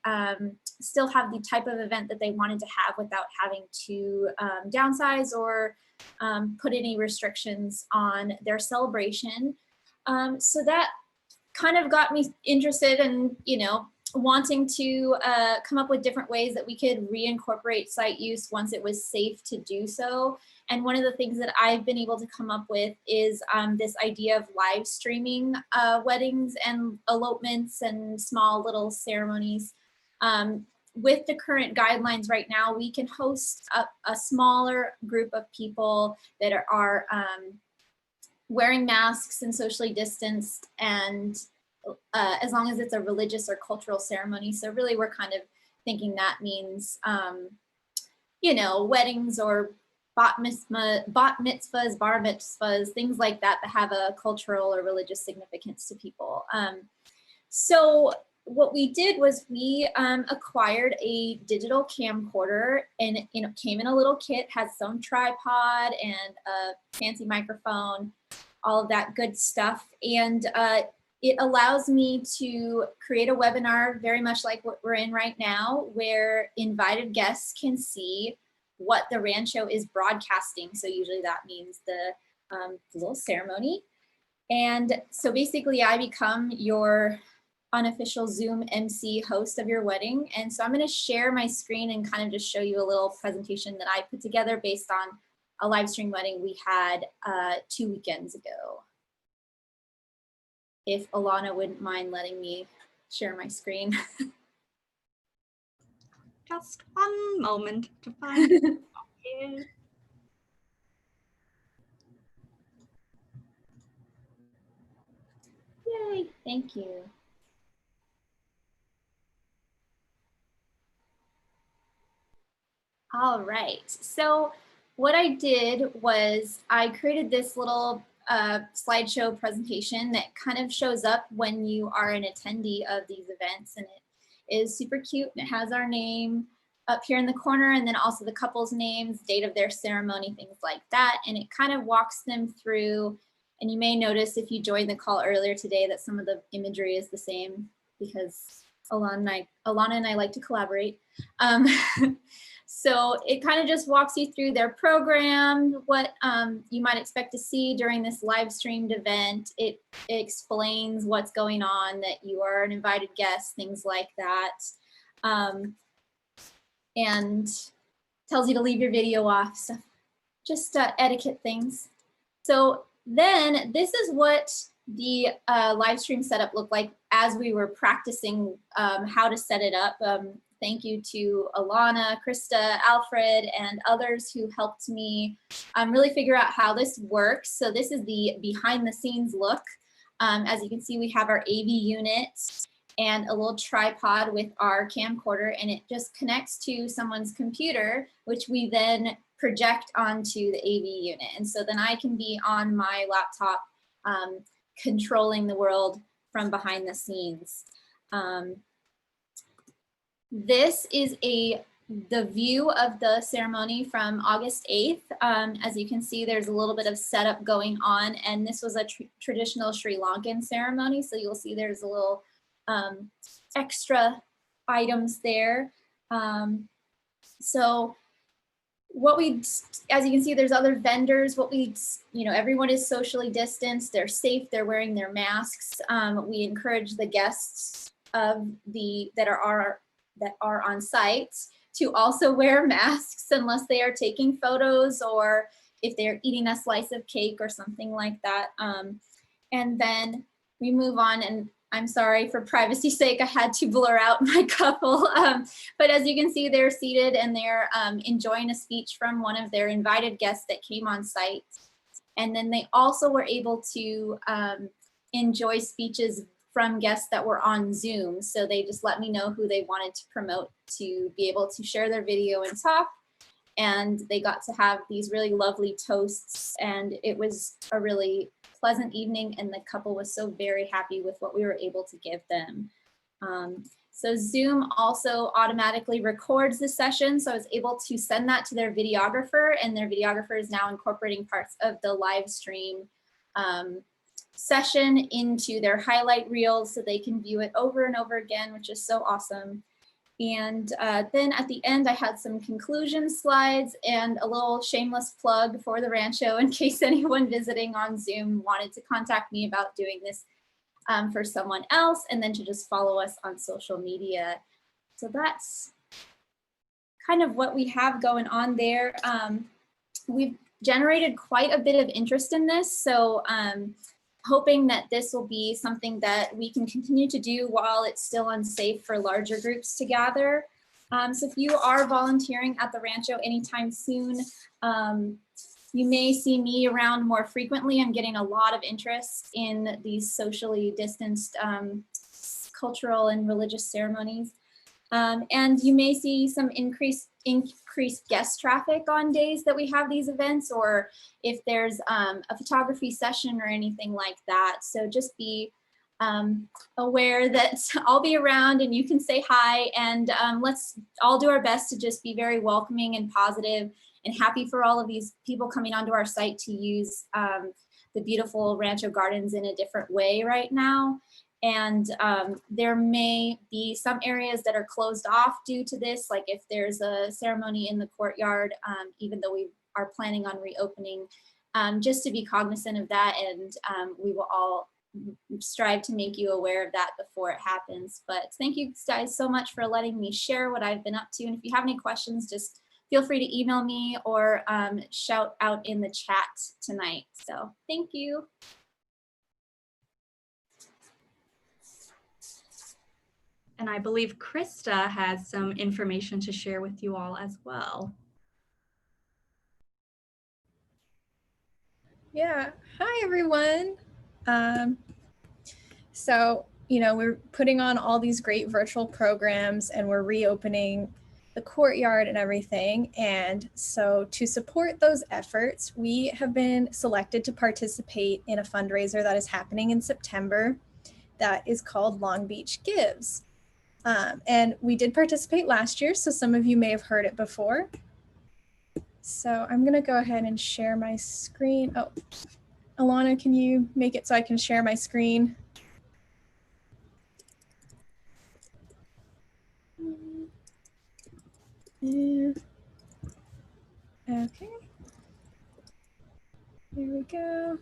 still have the type of event that they wanted to have without having to downsize or put any restrictions on their celebration. So that kind of got me interested in, wanting to come up with different ways that we could reincorporate site use once it was safe to do so. And one of the things that I've been able to come up with is this idea of live streaming weddings and elopements and small little ceremonies. With the current guidelines right now, we can host a smaller group of people that are wearing masks and socially distanced, and as long as it's a religious or cultural ceremony. So really we're kind of thinking that means, weddings or bat mitzvahs, bar mitzvahs, things like that that have a cultural or religious significance to people. So what we did was we acquired a digital camcorder, and it came in a little kit, has some tripod and a fancy microphone, all of that good stuff. And it allows me to create a webinar very much like what we're in right now, where invited guests can see what the Rancho is broadcasting. So usually that means the little ceremony. And so basically I become your unofficial Zoom MC host of your wedding. And so I'm going to share my screen and kind of just show you a little presentation that I put together based on a live stream wedding we had 2 weekends ago. If Alana wouldn't mind letting me share my screen. Just one moment to find it. Yay, thank you. All right, so what I did was I created this little slideshow presentation that kind of shows up when you are an attendee of these events, and it is super cute. It has our name up here in the corner, and then also the couple's names, date of their ceremony, things like that. And it kind of walks them through, and you may notice if you joined the call earlier today that some of the imagery is the same because Alana and I like to collaborate. So it kind of just walks you through their program, what you might expect to see during this live streamed event. It explains what's going on, that you are an invited guest, things like that. And tells you to leave your video off, stuff, just etiquette things. So then this is what the live stream setup looked like as we were practicing how to set it up. Thank you to Alana, Krista, Alfred, and others who helped me really figure out how this works. So this is the behind the scenes look. As you can see, we have our AV unit and a little tripod with our camcorder, and it just connects to someone's computer, which we then project onto the AV unit. And so then I can be on my laptop controlling the world from behind the scenes. This is the view of the ceremony from August 8th. As you can see, there's a little bit of setup going on, and this was a traditional Sri Lankan ceremony. So you'll see there's a little extra items there. So what as you can see, there's other vendors. Everyone is socially distanced. They're safe. They're wearing their masks. We encourage the guests that are on site to also wear masks unless they are taking photos or if they're eating a slice of cake or something like that. And then we move on, and I'm sorry, for privacy's sake, I had to blur out my couple. But as you can see, they're seated and they're enjoying a speech from one of their invited guests that came on site. And then they also were able to enjoy speeches from guests that were on Zoom. So they just let me know who they wanted to promote to be able to share their video and talk. And they got to have these really lovely toasts, and it was a really pleasant evening, and the couple was so very happy with what we were able to give them. So Zoom also automatically records the session, so I was able to send that to their videographer, and their videographer is now incorporating parts of the live stream session into their highlight reels so they can view it over and over again, which is so awesome. And then at the end, I had some conclusion slides and a little shameless plug for the Rancho in case anyone visiting on Zoom wanted to contact me about doing this for someone else, and then to just follow us on social media. So that's kind of what we have going on there. We've generated quite a bit of interest in this, so hoping that this will be something that we can continue to do while it's still unsafe for larger groups to gather. So if you are volunteering at the Rancho anytime soon, you may see me around more frequently. I'm getting a lot of interest in these socially distanced cultural and religious ceremonies. And you may see some increased guest traffic on days that we have these events, or if there's a photography session or anything like that. So just be aware that I'll be around and you can say hi, and let's all do our best to just be very welcoming and positive and happy for all of these people coming onto our site to use the beautiful Rancho Gardens in a different way right now. And there may be some areas that are closed off due to this, like if there's a ceremony in the courtyard, even though we are planning on reopening, just to be cognizant of that. And we will all strive to make you aware of that before it happens. But thank you guys so much for letting me share what I've been up to. And if you have any questions, just feel free to email me or shout out in the chat tonight. So thank you. And I believe Krista has some information to share with you all as well. Yeah, hi everyone. So, we're putting on all these great virtual programs and we're reopening the courtyard and everything. And so to support those efforts, we have been selected to participate in a fundraiser that is happening in September that is called Long Beach Gives. And we did participate last year, so some of you may have heard it before. So I'm gonna go ahead and share my screen. Oh, Alana, can you make it so I can share my screen? Yeah. Okay. There we go.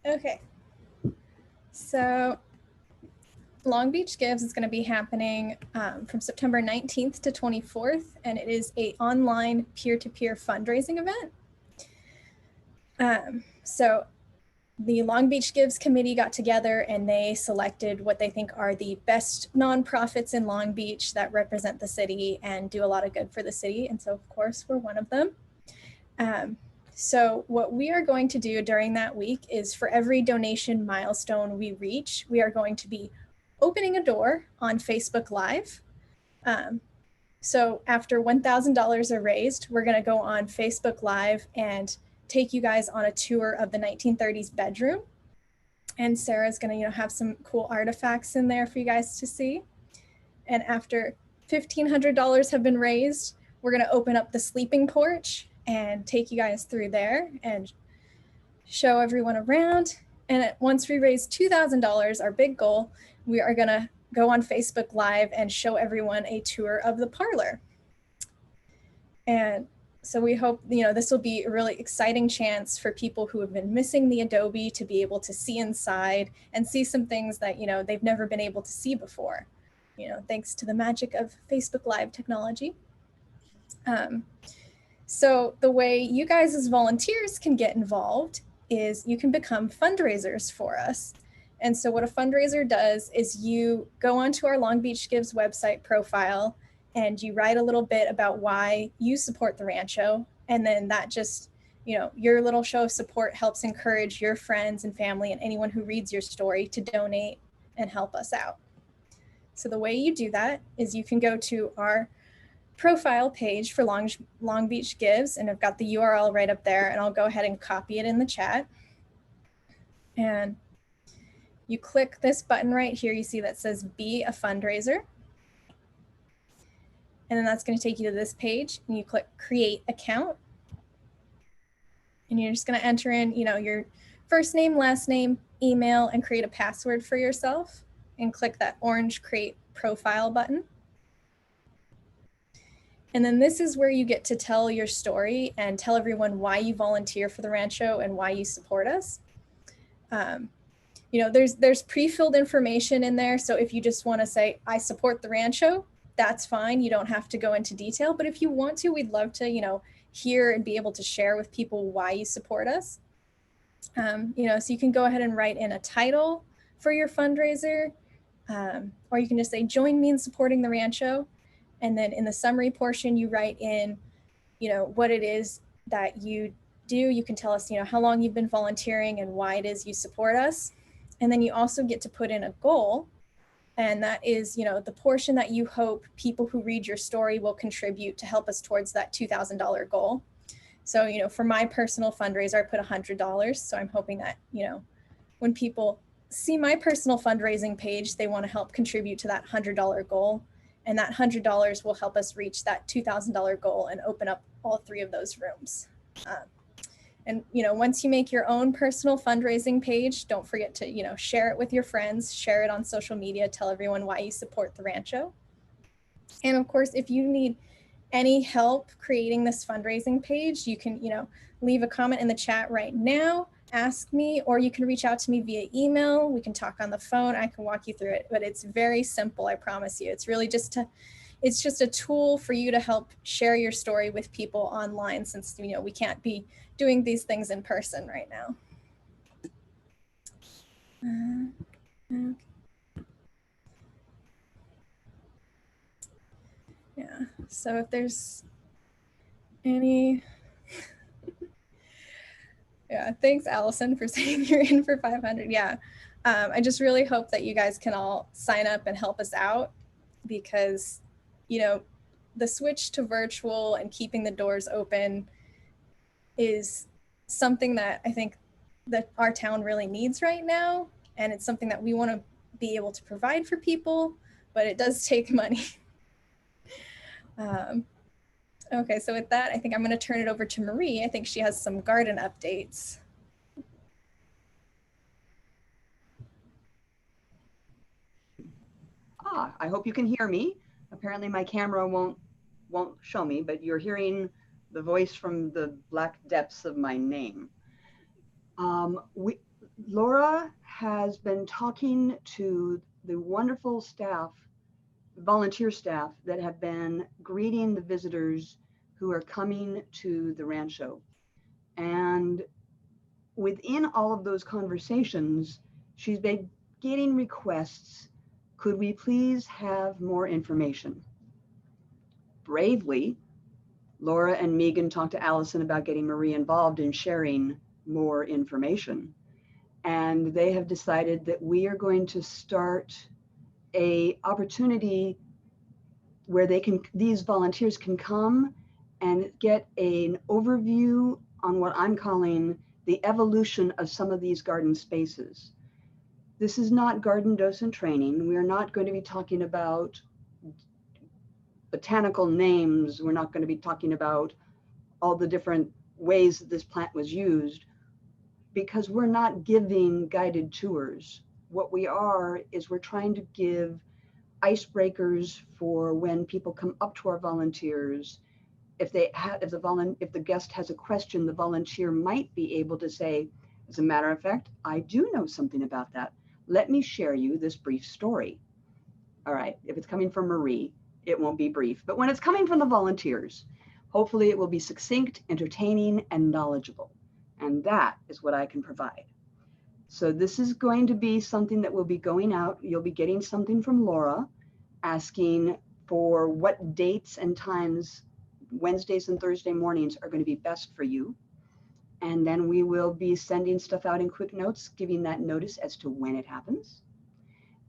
Okay, so Long Beach Gives is going to be happening from September 19th to 24th, and it is an online peer-to-peer fundraising event. So the Long Beach Gives committee got together and they selected what they think are the best nonprofits in Long Beach that represent the city and do a lot of good for the city. And so, of course, we're one of them. So what we are going to do during that week is for every donation milestone we reach, we are going to be opening a door on Facebook Live. So after $1,000 are raised, we're going to go on Facebook Live and take you guys on a tour of the 1930s bedroom. And Sarah's going to, have some cool artifacts in there for you guys to see. And after $1,500 have been raised, we're going to open up the sleeping porch and take you guys through there and show everyone around. And once we raise $2,000, our big goal, we are going to go on Facebook Live and show everyone a tour of the parlor. And so we hope, this will be a really exciting chance for people who have been missing the Adobe to be able to see inside and see some things that, they've never been able to see before, thanks to the magic of Facebook Live technology. So the way you guys as volunteers can get involved is you can become fundraisers for us. And so what a fundraiser does is you go onto our Long Beach Gives website profile and you write a little bit about why you support the Rancho. And then that just, your little show of support helps encourage your friends and family and anyone who reads your story to donate and help us out. So the way you do that is you can go to our profile page for Long Beach Gives, and I've got the URL right up there, and I'll go ahead and copy it in the chat. And You click this button right here, you see that says Be a Fundraiser. And then that's going to take you to this page, and you click Create Account. And you're just going to enter in, you know, your first name, last name, email, and create a password for yourself, and click that orange Create Profile button. And then this is where you get to tell your story and tell everyone why you volunteer for the Rancho and why you support us. You know, there's pre-filled information in there. So if you just want to say, I support the Rancho, that's fine. You don't have to go into detail. But if you want to, we'd love to, you know, hear and be able to share with people why you support us. You know, so you can go ahead and write in a title for your fundraiser, or you can just say, join me in supporting the Rancho. And then in the summary portion, you write in, you know, what it is that you do. You can tell us, you know, how long you've been volunteering and why it is you support us. And then you also get to put in a goal. And that is, you know, the portion that you hope people who read your story will contribute to help us towards that $2,000 goal. So, you know, for my personal fundraiser, I put $100. So I'm hoping that, you know, when people see my personal fundraising page, they want to help contribute to that $100 goal. And that $100 will help us reach that $2,000 goal and open up all 3 of those rooms. And, you know, once you make your own personal fundraising page, don't forget to, you know, share it with your friends, share it on social media, tell everyone why you support the Rancho. And of course, if you need any help creating this fundraising page, you can, you know, leave a comment in the chat right now, ask me, or you can reach out to me via email. We can talk on the phone. I can walk you through it, but it's very simple. I promise you. It's really just it's just a tool for you to help share your story with people online, since, you know, we can't be doing these things in person right now. Okay. Yeah, so if there's any, yeah, thanks Allison for saying you're in for 500. Yeah, I just really hope that you guys can all sign up and help us out, because, you know, the switch to virtual and keeping the doors open is something that I think that our town really needs right now. And it's something that we want to be able to provide for people, but it does take money. Okay, so with that, I think I'm going to turn it over to Marie. I think she has some garden updates. I hope you can hear me. Apparently my camera won't show me, but you're hearing the voice from the black depths of my name. Laura has been talking to the wonderful staff, volunteer staff, that have been greeting the visitors who are coming to the Rancho. And within all of those conversations, she's been getting requests. Could we please have more information? Bravely, Laura and Megan talked to Allison about getting Marie involved in sharing more information. And they have decided that we are going to start an opportunity where these volunteers can come and get an overview on what I'm calling the evolution of some of these garden spaces. This is not garden docent training. We are not going to be talking about botanical names. We're not going to be talking about all the different ways that this plant was used, because we're not giving guided tours. What we are is we're trying to give icebreakers for when people come up to our volunteers. If the guest has a question, the volunteer might be able to say, as a matter of fact, I do know something about that. Let me share you this brief story. All right, if it's coming from Marie, it won't be brief. But when it's coming from the volunteers, hopefully it will be succinct, entertaining, and knowledgeable. And that is what I can provide. So this is going to be something that will be going out. You'll be getting something from Laura asking for what dates and times, Wednesdays and Thursday mornings, are going to be best for you. And then we will be sending stuff out in quick notes, giving that notice as to when it happens.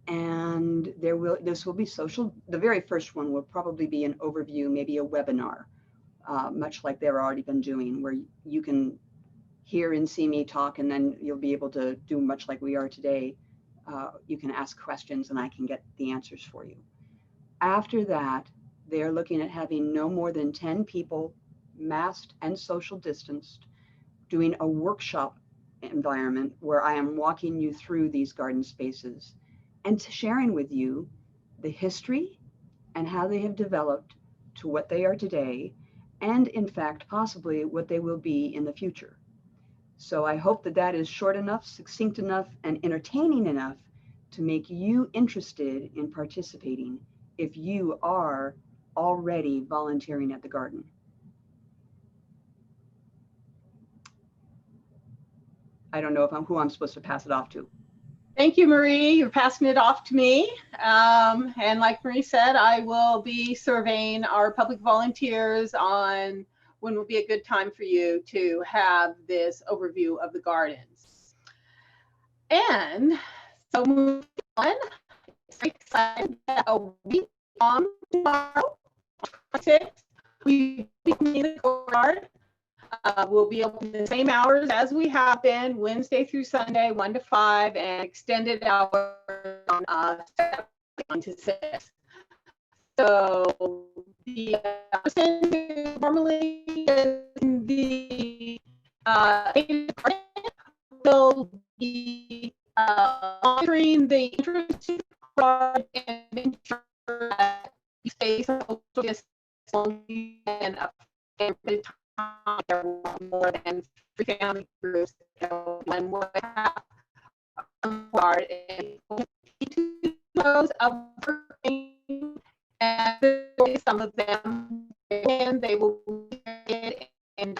And this will be social. The very first one will probably be an overview, maybe a webinar, much like they've already been doing, where you can hear and see me talk, and then you'll be able to do much like we are today, you can ask questions and I can get the answers for you. After that, they're looking at having no more than 10 people, masked and social distanced, doing a workshop environment where I am walking you through these garden spaces and sharing with you the history and how they have developed to what they are today, and in fact, possibly what they will be in the future. So I hope that that is short enough, succinct enough, and entertaining enough to make you interested in participating if you are already volunteering at the garden. I don't know if who I'm supposed to pass it off to. Thank you, Marie. You're passing it off to me. And like Marie said, I will be surveying our public volunteers on when will be a good time for you to have this overview of the gardens. And so moving on, very excited that a week long tomorrow, 26th, we will be in the courtyard. We'll be open the same hours as we have been, Wednesday through Sunday, 1 to 5, and extended hours on 1 to 6. So the person who normally is in the will be monitoring the entrance to the courtyard and making sure that you stay social distancing and a fair bit of time. There were more than 3 family groups and what happened those of and some of them and they will and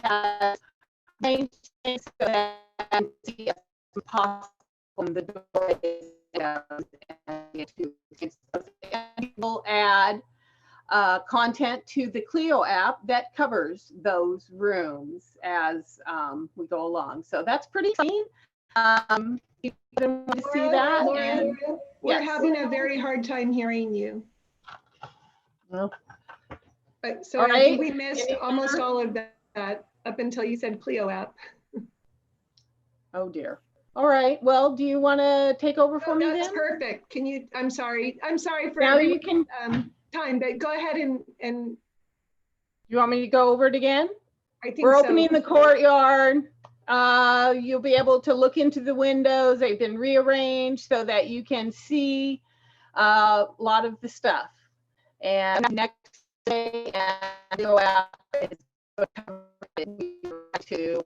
has made things so that see as possible from the door and will add content to the Clio app that covers those rooms as we go along. So that's pretty exciting. You want to see that? Laura, and, we're yes. having a very hard time hearing you. Well, But so all I right. think we missed almost all of that up until you said Clio app. Oh dear. All right. Well, do you want to take over for me then? That's perfect. Can you? I'm sorry for now you can time, but go ahead and. You want me to go over it again? I think we're so. opening the courtyard. You'll be able to look into the windows. They've been rearranged so that you can see a lot of the stuff. And next day, and go out to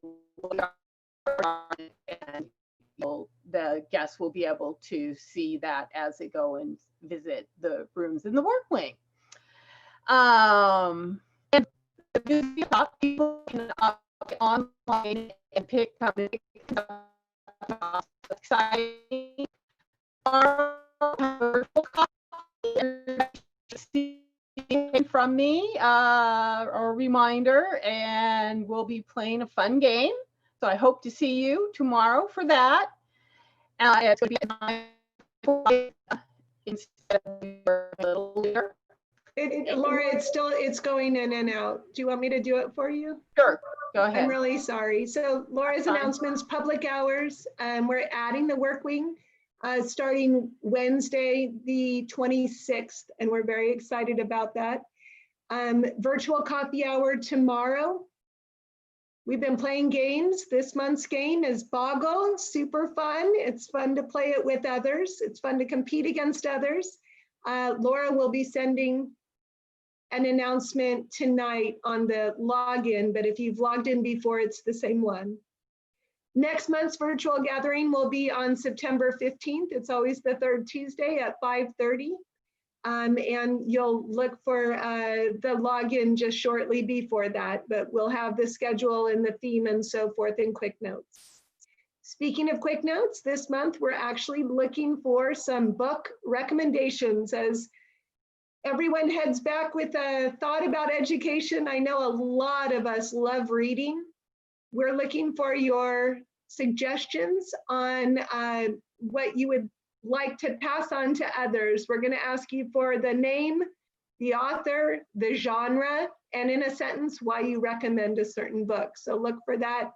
and the guests will be able to see that as they go and visit the rooms in the work wing. And people can online and pick up exciting from me or a reminder, and we'll be playing a fun game. So I hope to see you tomorrow for that. It's going to be instead of a little later. Laura, it's going in and out. Do you want me to do it for you? Sure, go ahead. I'm really sorry. So Laura's announcements, public hours, we're adding the work wing starting Wednesday, the 26th, and we're very excited about that. Virtual coffee hour tomorrow. We've been playing games. This month's game is Boggle, super fun. It's fun to play it with others. It's fun to compete against others. Laura will be sending an announcement tonight on the login, but if you've logged in before, it's the same one. Next month's virtual gathering will be on September 15th. It's always the third Tuesday at 5:30. And you'll look for the login just shortly before that, but we'll have the schedule and the theme and so forth in Quick Notes. Speaking of Quick Notes, this month we're actually looking for some book recommendations as everyone heads back with a thought about education. I know a lot of us love reading. We're looking for your suggestions on what you would like to pass on to others. We're going to ask you for the name, the author, the genre, and in a sentence, why you recommend a certain book. So look for that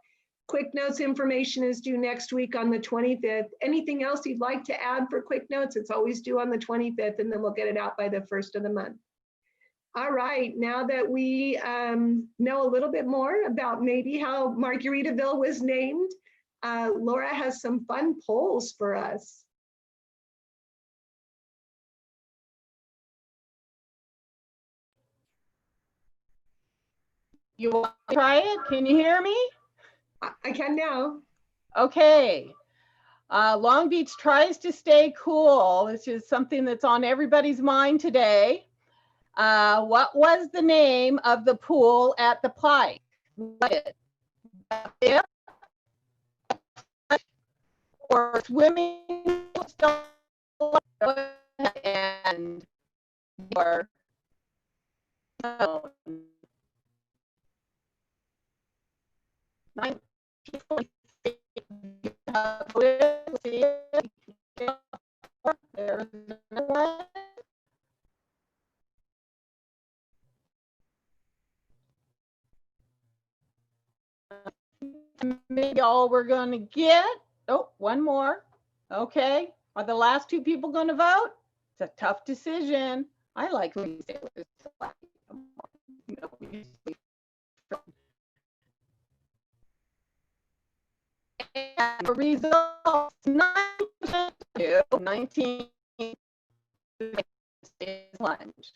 Quick Notes information is due next week on the 25th. Anything else you'd like to add for Quick Notes? It's always due on the 25th, and then we'll get it out by the 1st of the month. All right, now that we know a little bit more about maybe how Margaritaville was named, Laura has some fun polls for us. You want to try it? Can you hear me? I can now. Okay. Long Beach tries to stay cool, which is something that's on everybody's mind today. What was the name of the pool at the Pike? Or swimming and or maybe all we're going to get. Oh, one more. Okay. Are the last two people going to vote? It's a tough decision. I like Lee Sailor's. And the results 19 lunch.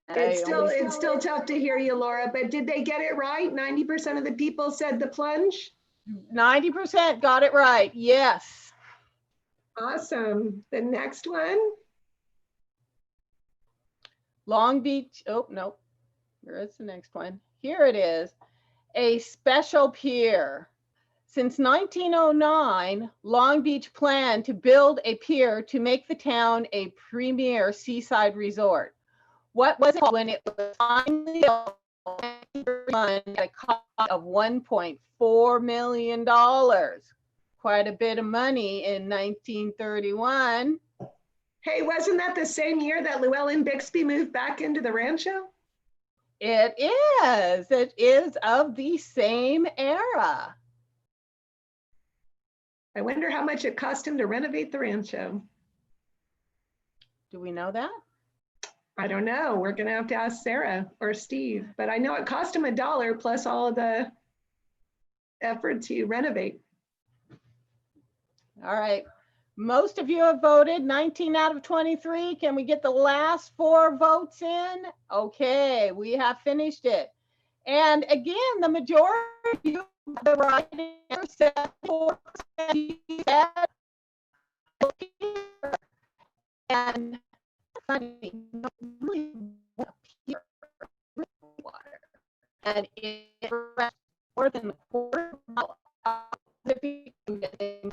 It's still tough to hear you, Laura, but did they get it right? 90% of the people said the plunge? 90% got it right, yes. Awesome. The next one? Long Beach, oh, no. Where is the next one? Here it is. A special pier. Since 1909, Long Beach planned to build a pier to make the town a premier seaside resort. What was it when it was finally opened at a cost of $1.4 million? Quite a bit of money in 1931. Hey, wasn't that the same year that Llewellyn Bixby moved back into the Rancho? It is. It is of the same era. I wonder how much it cost him to renovate the Rancho. Do we know that? I don't know. We're going to have to ask Sarah or Steve, but I know it cost him $1 plus all of the effort to renovate. All right. Most of you have voted, 19 out of 23. Can we get the last 4 votes in? Okay, we have finished it. And again, the majority of you have the right answer, 74%. And funny, really water. And it more than a quarter mile they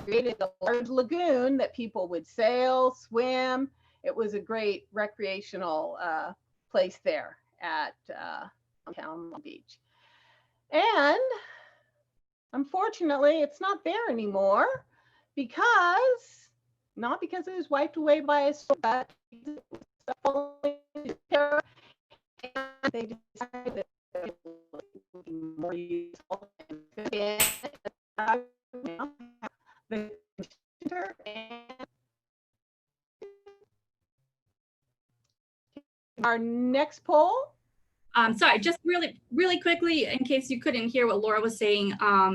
created a large lagoon that people would sail, swim. It was a great recreational place there at downtown Long Beach. And unfortunately, it's not there anymore not because it was wiped away by a storm, but they decided that it would be more useful and our next poll. Sorry, just really quickly, in case you couldn't hear what Laura was saying,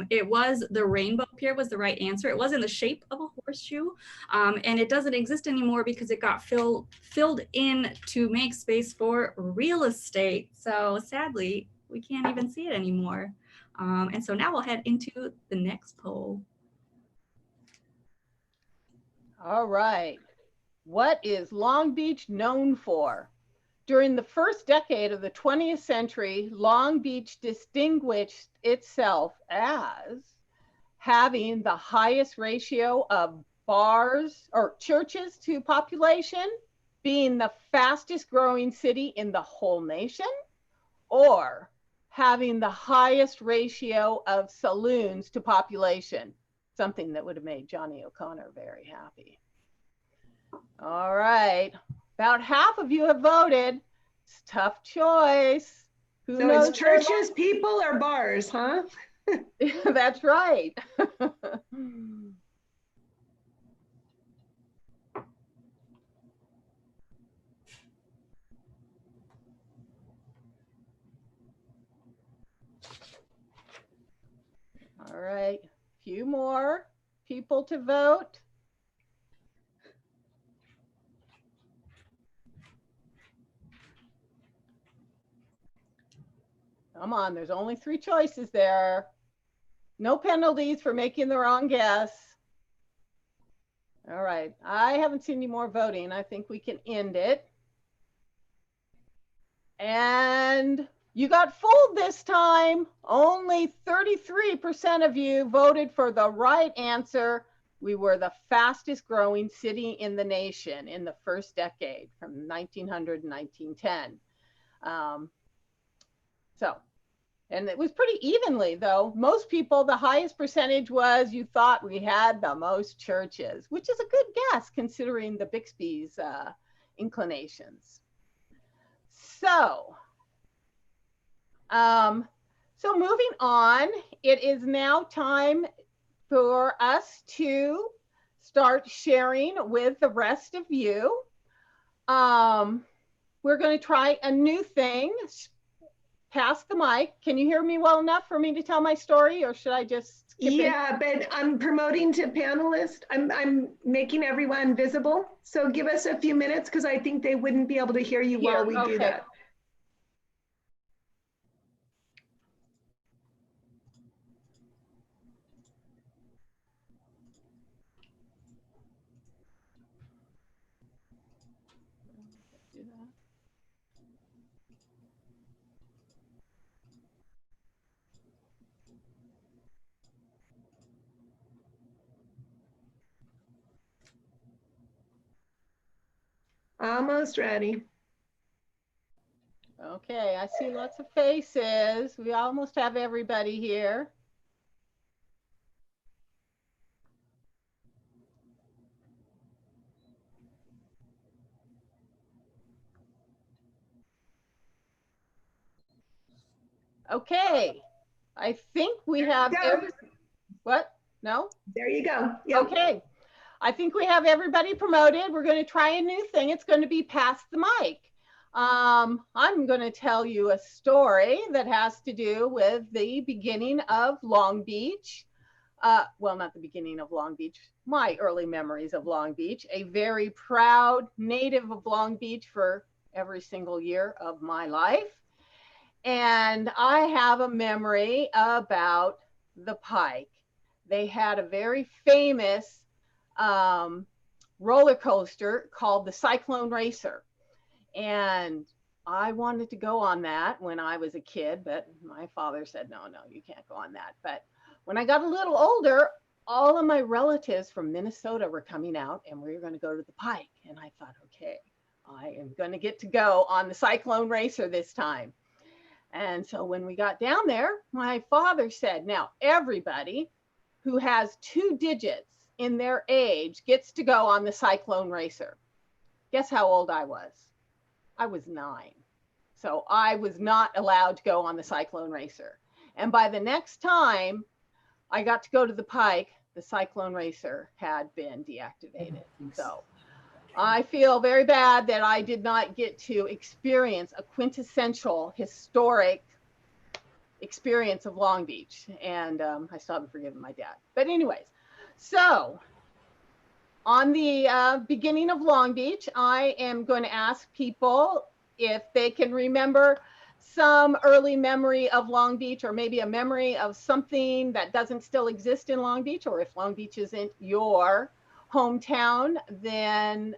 it was the rainbow pier was the right answer. It was in the shape of a horseshoe, and it doesn't exist anymore because it got filled in to make space for real estate. So sadly, we can't even see it anymore. And so now we'll head into the next poll. All right. What is Long Beach known for? During the first decade of the 20th century, Long Beach distinguished itself as having the highest ratio of bars or churches to population, being the fastest growing city in the whole nation, or having the highest ratio of saloons to population, something that would have made Johnny O'Connor very happy. All right. About half of you have voted. It's a tough choice. So it's churches, people, or bars, huh? That's right. All right, few more people to vote. Come on, there's only 3 choices there. No penalties for making the wrong guess. All right, I haven't seen any more voting. I think we can end it. And you got fooled this time. Only 33% of you voted for the right answer. We were the fastest growing city in the nation in the first decade from 1900 to 1910. And it was pretty evenly though. Most people, the highest percentage was you thought we had the most churches, which is a good guess considering the Bixby's inclinations. So moving on, it is now time for us to start sharing with the rest of you. We're going to try a new thing. Pass the mic. Can you hear me well enough for me to tell my story, or should I just skip it? Yeah, but I'm promoting to panelists. I'm making everyone visible. So give us a few minutes because I think they wouldn't be able to hear you while we do that. Almost ready. Okay, I see lots of faces. We almost have everybody here. Okay, I think we have what? No? There you go. Yep. Okay, I think we have everybody promoted. We're going to try a new thing. It's going to be pass the mic. I'm going to tell you a story that has to do with the beginning of Long Beach. Well, not the beginning of Long Beach, my early memories of Long Beach, a very proud native of Long Beach for every single year of my life. And I have a memory about the Pike. They had a very famous roller coaster called the Cyclone Racer. And I wanted to go on that when I was a kid, but my father said, no, you can't go on that. But when I got a little older, all of my relatives from Minnesota were coming out and we were going to go to the Pike. And I thought, okay, I am going to get to go on the Cyclone Racer this time. And so when we got down there, my father said, now everybody who has 2 digits in their age gets to go on the Cyclone Racer. Guess how old I was? I was 9. So I was not allowed to go on the Cyclone Racer. And by the next time I got to go to the Pike, the Cyclone Racer had been deactivated. So I feel very bad that I did not get to experience a quintessential historic experience of Long Beach. And I still haven't forgiven my dad. But anyways, so on the beginning of Long Beach, I am going to ask people if they can remember some early memory of Long Beach, or maybe a memory of something that doesn't still exist in Long Beach, or if Long Beach isn't your hometown, then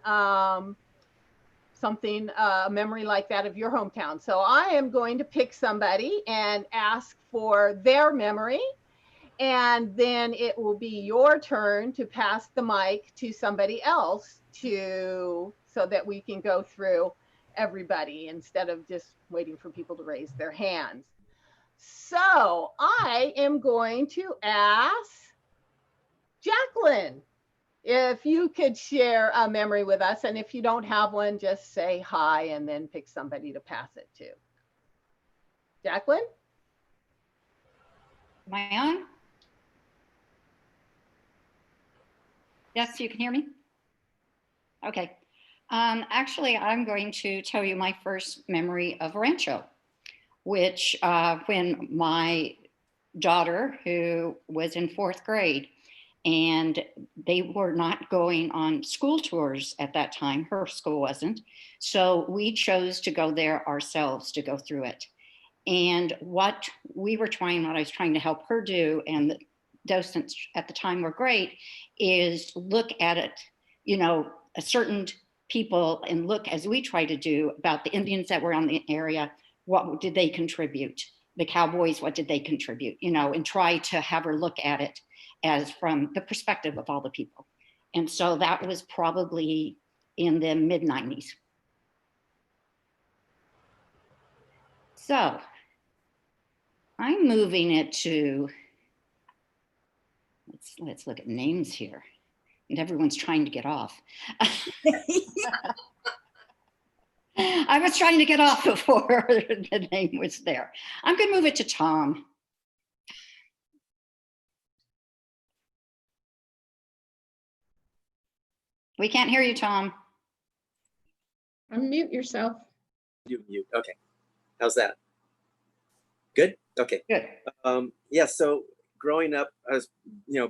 something, a memory like that of your hometown. So I am going to pick somebody and ask for their memory. And then it will be your turn to pass the mic to somebody else so that we can go through everybody instead of just waiting for people to raise their hands. So I am going to ask Jacqueline if you could share a memory with us. And if you don't have one, just say hi and then pick somebody to pass it to. Jacqueline? Am I on? Yes, you can hear me? Okay. Actually, I'm going to tell you my first memory of Rancho, which when my daughter, who was in 4th grade, and they were not going on school tours at that time. Her school wasn't. So we chose to go there ourselves to go through it. And what I was trying to help her do, and the docents at the time were great, is look at it, a certain people, and look, as we try to do, about the Indians that were on the area, what did they contribute? The Cowboys, what did they contribute? And try to have her look at it as from the perspective of all the people. And so that was probably in the mid-90s. So I'm moving it to, let's look at names here. And everyone's trying to get off. I was trying to get off before the name was there. I'm going to move it to Tom. We can't hear you, Tom. Unmute yourself. You mute. Okay. How's that? Good? Okay. Good. Yeah, so growing up, I was,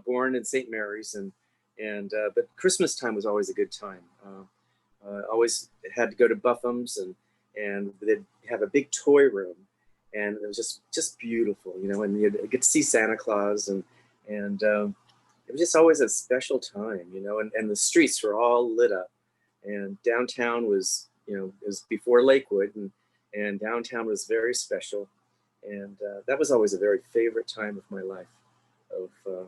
born in St. Mary's, but Christmas time was always a good time. Always had to go to Bufham's, and they'd have a big toy room, and it was just beautiful, and you'd get to see Santa Claus, and it was just always a special time, and the streets were all lit up, and downtown was, it was before Lakewood, and downtown was very special, and that was always a very favorite time of my life, of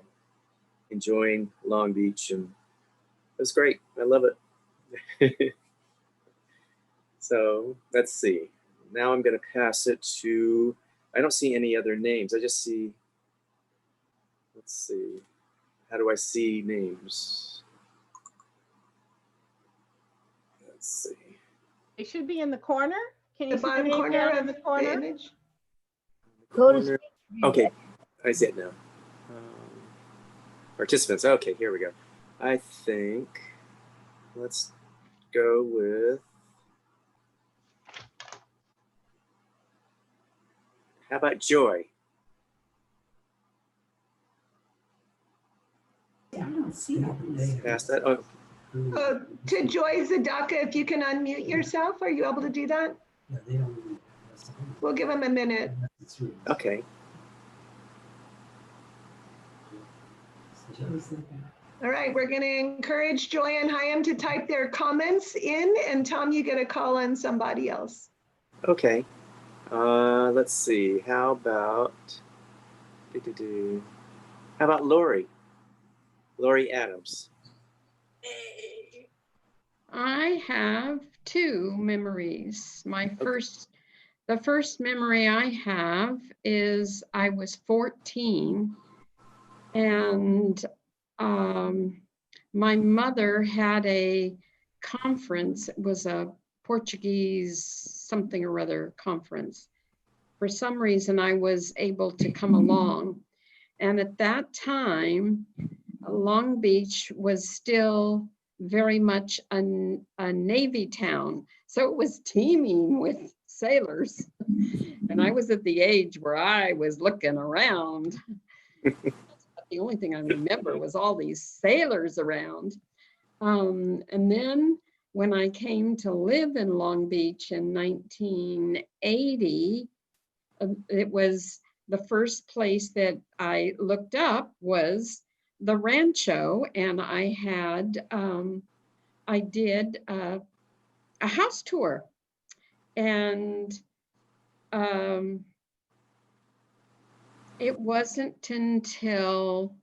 enjoying Long Beach, and it was great. I love it. So let's see. Now I'm going to pass it to, I don't see any other names. I just see, let's see. How do I see names? Let's see. They should be in the corner. Can you see the bottom name corner down in of the the corner? image? Go to speak. Okay, I see it now. Participants, okay, here we go. I think, let's go with, how about Joy? I don't see it. Pass that. Oh. To Joy Zadaka, if you can unmute yourself, are you able to do that? We'll give him a minute. Okay. All right, we're going to encourage Joy and Chaim to type their comments in, and Tom, you get a call on somebody else. Okay. Let's see. How about Lori? Lori Adams. I have 2 memories. The first memory I have is I was 14, and my mother had a conference. It was a Portuguese something or other conference. For some reason, I was able to come along. And at that time, Long Beach was still very much a Navy town. So it was teeming with sailors. And I was at the age where I was looking around. The only thing I remember was all these sailors around. And then when I came to live in Long Beach in 1980, it was the first place that I looked up was the Rancho, and I did a house tour, and it wasn't until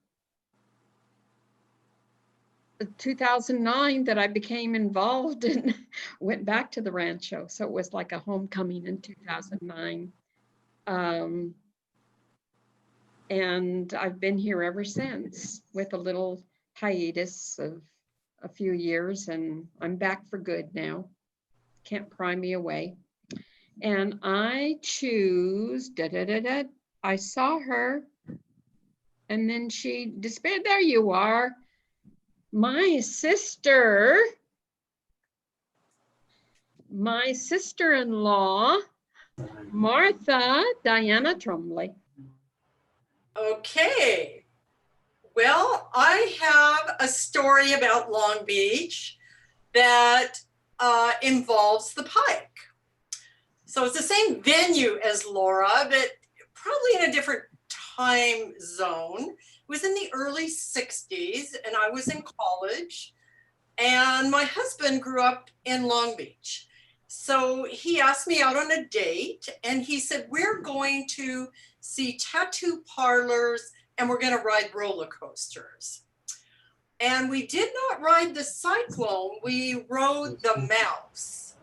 2009 that I became involved and went back to the Rancho. So it was like a homecoming in 2009. And I've been here ever since, with a little hiatus of a few years, and I'm back for good now. Can't pry me away. And I choose, I saw her And then she disappeared. There you are. My sister-in-law, Martha Diana Trombley. Okay. Well, I have a story about Long Beach that involves the Pike. So it's the same venue as Laura, but probably in a different time zone. It was in the early 60s and I was in college, and my husband grew up in Long Beach. So he asked me out on a date and he said, we're going to see tattoo parlors and we're going to ride roller coasters. And we did not ride the Cyclone, we rode the Mouse.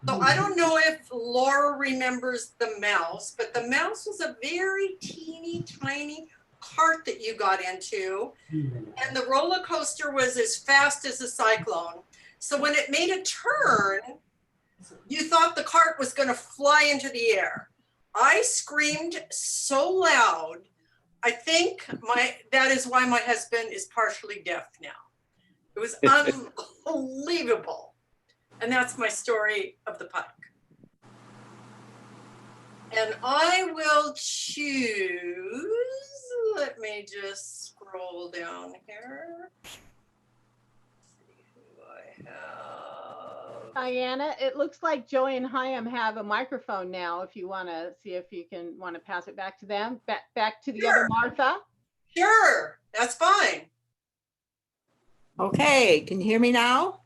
So I don't know if Laura remembers the Mouse, but the Mouse was a very teeny tiny cart that you got into, and the roller coaster was as fast as a Cyclone. So when it made a turn, you thought the cart was going to fly into the air. I screamed so loud. I think that is why my husband is partially deaf now. It was unbelievable. And that's my story of the Pike. And I will choose, let me just scroll down here. See who I have. Diana, it looks like Joey and Hyam have a microphone now. If you want to see if you want to pass it back to them, back to the other Martha. Sure, that's fine. Okay, can you hear me now?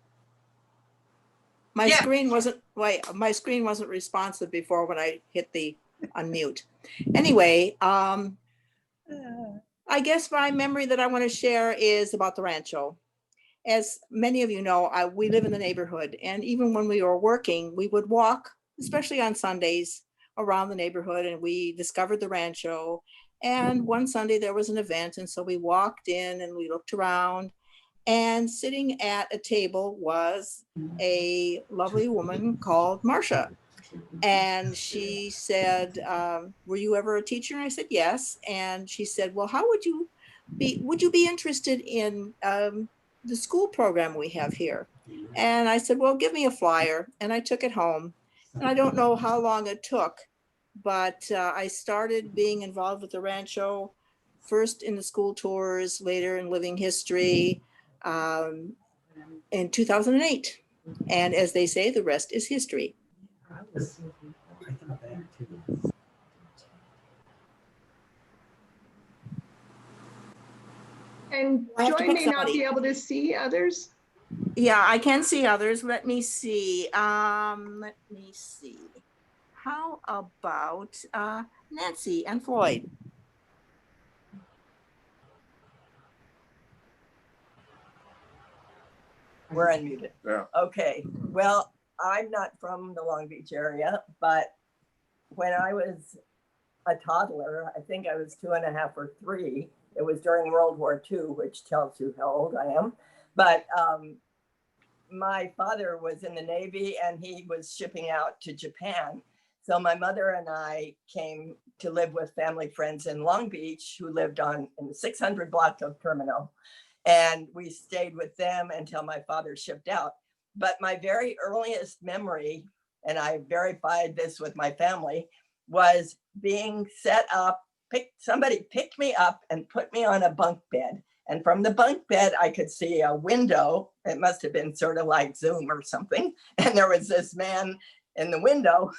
My Yeah. screen wasn't responsive before when I hit the unmute. Anyway, I guess my memory that I want to share is about the Rancho. As many of you know, we live in the neighborhood, and even when we were working, we would walk, especially on Sundays, around the neighborhood, and we discovered the Rancho. And one Sunday there was an event, and so we walked in and we looked around, and sitting at a table was a lovely woman called Marcia. And she said, were you ever a teacher? And I said, yes. And she said, well, how would you be interested in the school program we have here? And I said, well, give me a flyer. And I took it home. And I don't know how long it took, but I started being involved with the Rancho, first in the school tours, later in living history, in 2008. And as they say, the rest is history. And Joy may not be able to see others. Yeah, I can see others. Let me see. How about Nancy and Floyd? We're unmuted. Yeah. Okay. Well, I'm not from the Long Beach area, but when I was a toddler, I think I was 2.5 or 3. It was during World War II, which tells you how old I am. But my father was in the Navy and he was shipping out to Japan. So my mother and I came to live with family friends in Long Beach who lived in the 600 block of Terminal. And we stayed with them until my father shipped out. But my very earliest memory, and I verified this with my family, was being set up. Somebody picked me up and put me on a bunk bed. And from the bunk bed, I could see a window. It must have been sort of like Zoom or something. And there was this man in the window.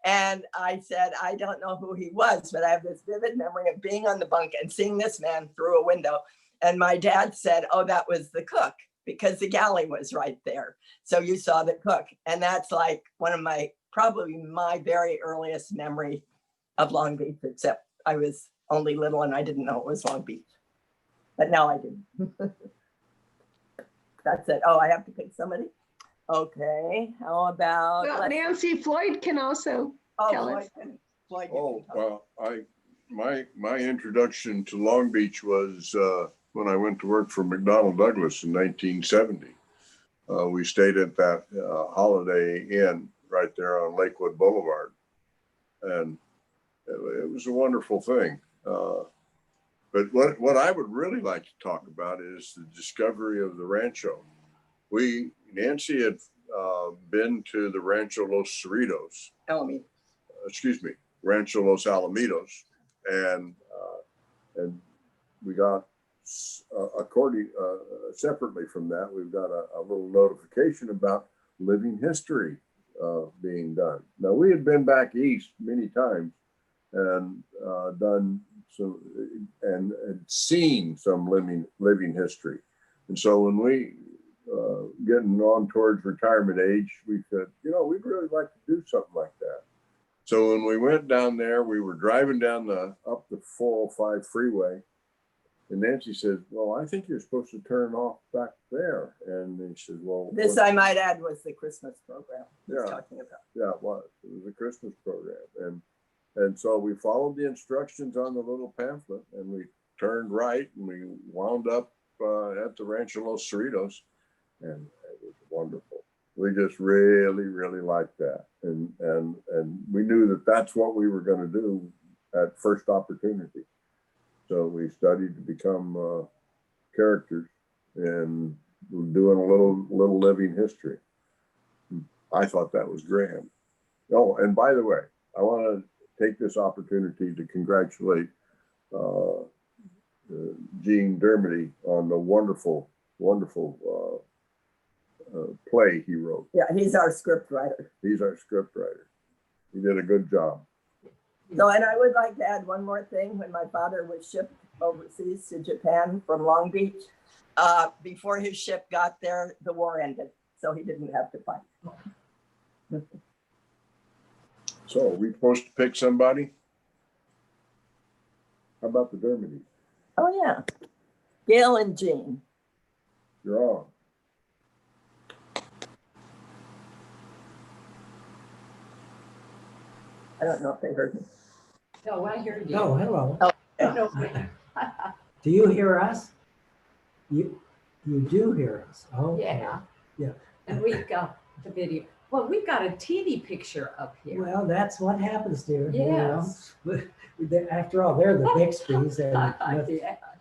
And I said, I don't know who he was, but I have this vivid memory of being on the bunk and seeing this man through a window. And my dad said, oh, that was the cook, because the galley was right there. So you saw the cook. And that's like one of probably my very earliest memory of Long Beach, except I was only little and I didn't know it was Long Beach. But now I do. That's it. Oh, I have to pick somebody? Okay, how about? Well, Nancy Floyd can also tell us. Oh, well, my introduction to Long Beach was when I went to work for McDonnell Douglas in 1970. We stayed at that Holiday Inn right there on Lakewood Boulevard. And it was a wonderful thing. But what I would really like to talk about is the discovery of the Rancho. Nancy had been to the Rancho Los Cerritos. Alamitos. Excuse me, Rancho Los Alamitos, and we got separately from that, we've got a little notification about living history being done. Now, we had been back east many times and done some and seen some living history. And so when we getting on towards retirement age, we said, you know, we'd really like to do something like that. So when we went down there, we were driving down up the 405 freeway, and Nancy said, well, I think you're supposed to turn off back there. And they said, well, this I might add was the Christmas program he was talking about. Yeah, it was a Christmas program. And so we followed the instructions on the little pamphlet, and we turned right, and we wound up at the Rancho Los Cerritos, and it was wonderful. We just really, really liked that. And we knew that that's what we were going to do at first opportunity. So we studied to become characters and doing a little living history. I thought that was grand. Oh, and by the way, I want to take this opportunity to congratulate Gene Dermody on the wonderful play he wrote. Yeah, he's our script writer. He's our script writer. He did a good job. So, and I would like to add one more thing. When my father was shipped overseas to Japan from Long Beach, before his ship got there, the war ended. So he didn't have to fight. So are we supposed to pick somebody? How about the Dermody? Oh, yeah. Gail and Gene. You're on. I don't know if they heard me. No, I heard you. Oh, hello. Oh. Do you hear us? You do hear us. Oh, Yeah. Yeah. And we've got the video. Well, we've got a teeny picture up here. Well, that's what happens, dear. Yes. You know? After all, they're the Bixby's. And Yes.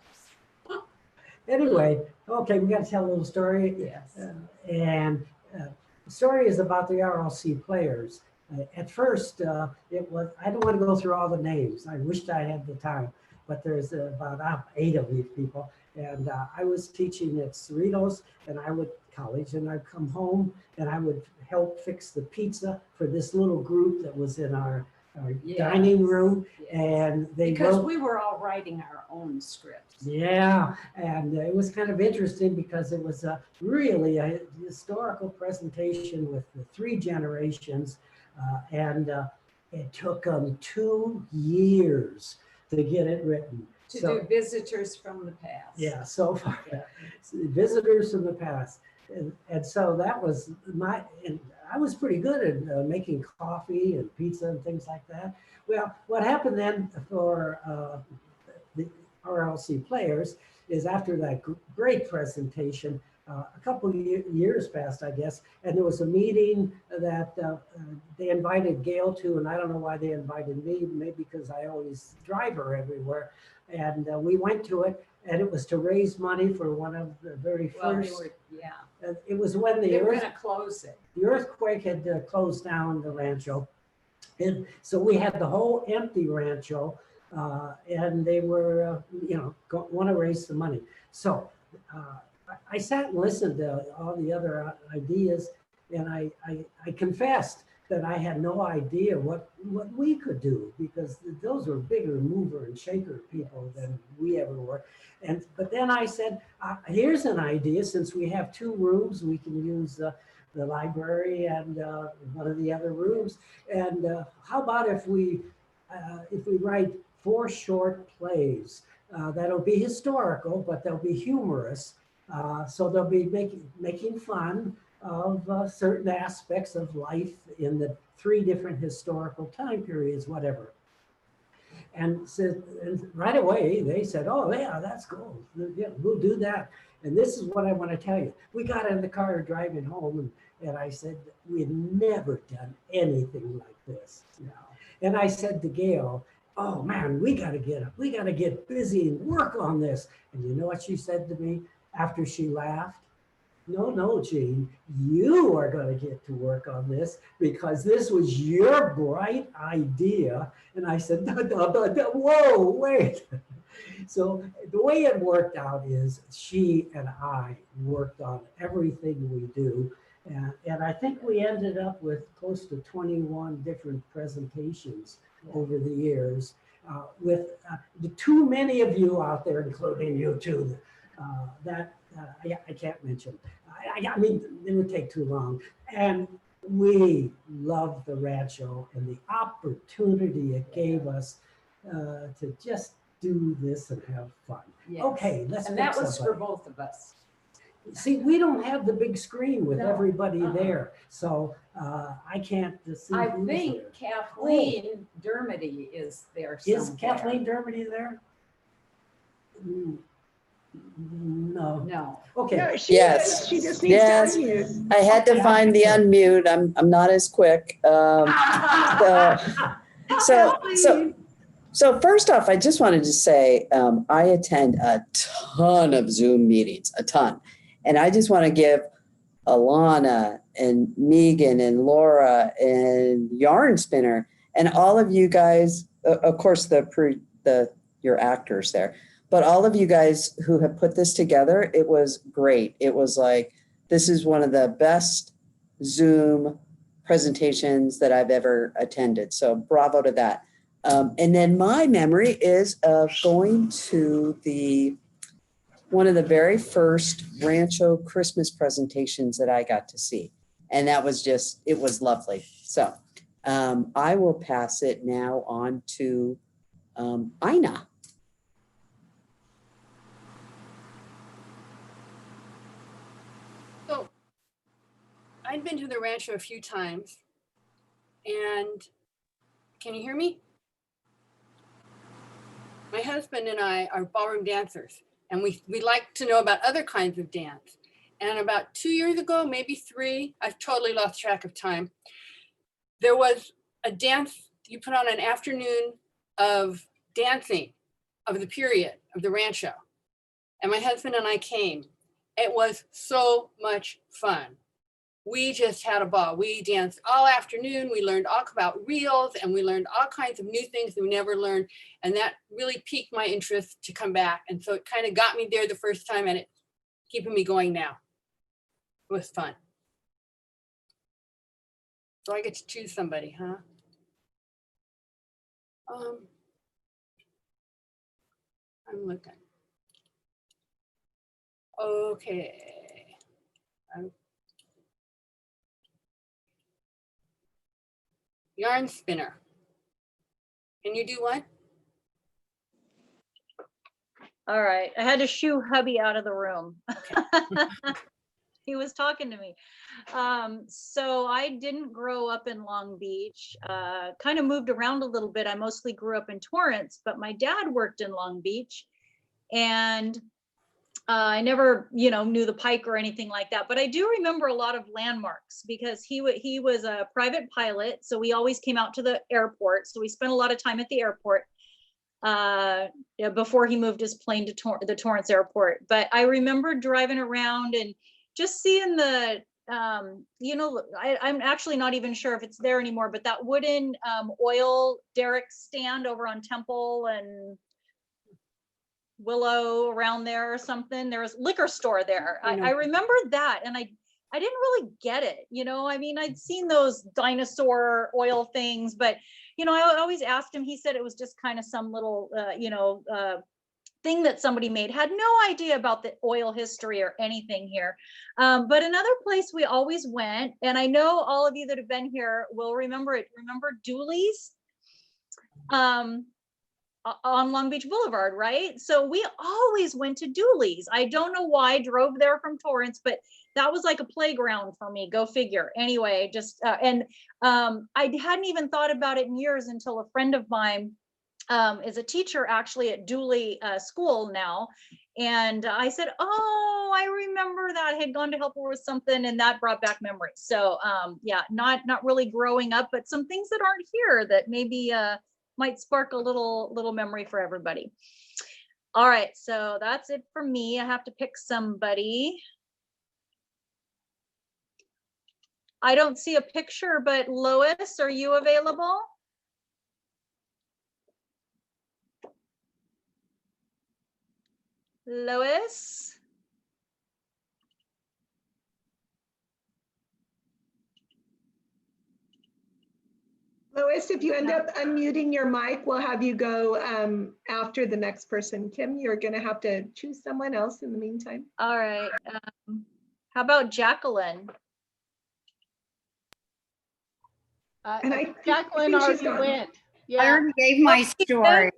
Anyway, okay, we got to tell a little story. Yes. The story is about the RLC Players. At first, it was, I don't want to go through all the names. I wished I had the time, but there's about 8 of these people. And I was teaching at Cerritos, and I would college, and I'd come home and I would help fix the pizza for this little group that was in our dining room. And they because we were all writing our own scripts. Yeah, and it was kind of interesting because it was really a historical presentation with the 3 generations, and it took them 2 years to get it written. To do visitors from the past. Yeah, so far, visitors from the past. And so that was and I was pretty good at making coffee and pizza and things like that. Well, what happened then for the RLC Players is after that great presentation, a couple of years passed, I guess, and there was a meeting that they invited Gail to, and I don't know why they invited me, maybe because I always drive her everywhere. And we went to it, and it was to raise money for one of the very first. It was when they were going to close it. The earthquake had closed down the Rancho, and so we had the whole empty Rancho, and they were, want to raise some money. So I sat and listened to all the other ideas, and I confessed that I had no idea what we could do, because those were bigger mover and shaker people than we ever were. But then I said, here's an idea. Since we have 2 rooms, we can use the library and one of the other rooms. And how about if we write 4 short plays that'll be historical, but they'll be humorous. So they'll be making fun of certain aspects of life in the 3 different historical time periods, whatever. And right away they said, oh yeah, that's cool. Yeah, we'll do that. And this is what I want to tell you. We got in the car driving home, and I said, we had never done anything like this. And I said to Gail, oh man, we gotta get busy and work on this. And you know what she said to me after she laughed? No, Gene, you are going to get to work on this because this was your bright idea. And I said, whoa, wait. So the way it worked out is she and I worked on everything we do. And I think we ended up with close to 21 different presentations over the years with too many of you out there, including you too, that I can't mention. I mean, it would take too long. And we love the Rancho and the opportunity it gave us to just do this and have fun. Yes. Okay, let's And pick that was for somebody. both of us. See, we don't have the big screen with No. everybody there, so I can't see. I who's think there. Kathleen Dermody is there Is somewhere. Kathleen Dermody there? No. No. Okay. No, Yes. she just needs Yes. to unmute. I had to find the unmute. I'm not as quick. So first off, I just wanted to say I attend a ton of Zoom meetings, a ton. And I just want to give Alana and Megan and Laura and Yarn Spinner and all of you guys, of course, your actors there, but all of you guys who have put this together, it was great. It was like, this is one of the best Zoom presentations that I've ever attended. So bravo to that. And then my memory is of going to one of the very first Rancho Christmas presentations that I got to see. And that was it was lovely. So I will pass it now on to Ina. So I've been to the Rancho a few times, and can you hear me? My husband and I are ballroom dancers, and we like to know about other kinds of dance. And about 2 years ago, maybe 3, I've totally lost track of time. There was a dance, you put on an afternoon of dancing of the period of the Rancho. And my husband and I came. It was so much fun. We just had a ball. We danced all afternoon. We learned all about reels and we learned all kinds of new things we never learned. And that really piqued my interest to come back. And so it kind of got me there the first time and it's keeping me going now. It was fun. So I get to choose somebody, huh? I'm looking. Okay. Yarn Spinner. Can you do one? All right, I had to shoo hubby out of the room. He was talking to me. So I didn't grow up in Long Beach, kind of moved around a little bit. I mostly grew up in Torrance, but my dad worked in Long Beach and I never, knew the Pike or anything like that, but I do remember a lot of landmarks because he was a private pilot. So we always came out to the airport. So we spent a lot of time at the airport before he moved his plane to the Torrance airport. But I remember driving around and just seeing the, I'm actually not even sure if it's there anymore, but that wooden oil derrick stand over on Temple and Willow around there or something. There was a liquor store there. I remember that. And I didn't really get it. I'd seen those dinosaur oil things, but, I always asked him, he said it was just kind of some little, thing that somebody made. Had no idea about the oil history or anything here. But another place we always went, and I know all of you that have been here will remember it. Remember Dooley's? On Long Beach Boulevard, right? So we always went to Dooley's. I don't know why I drove there from Torrance, but that was like a playground for me. Go figure. Anyway, I hadn't even thought about it in years until a friend of mine is a teacher actually at Dooley school now. And I said, oh, I remember that. I had gone to help her with something and that brought back memories. So yeah, not really growing up, but some things that aren't here that maybe might spark a little memory for everybody. All right, so that's it for me. I have to pick somebody. I don't see a picture, but Lois, are you available? Lois? Lois, if you end up unmuting your mic, we'll have you go after the next person. Kim, you're going to have to choose someone else in the meantime. All right. How about Jacqueline? Jacqueline already went. Yeah. I already gave my story.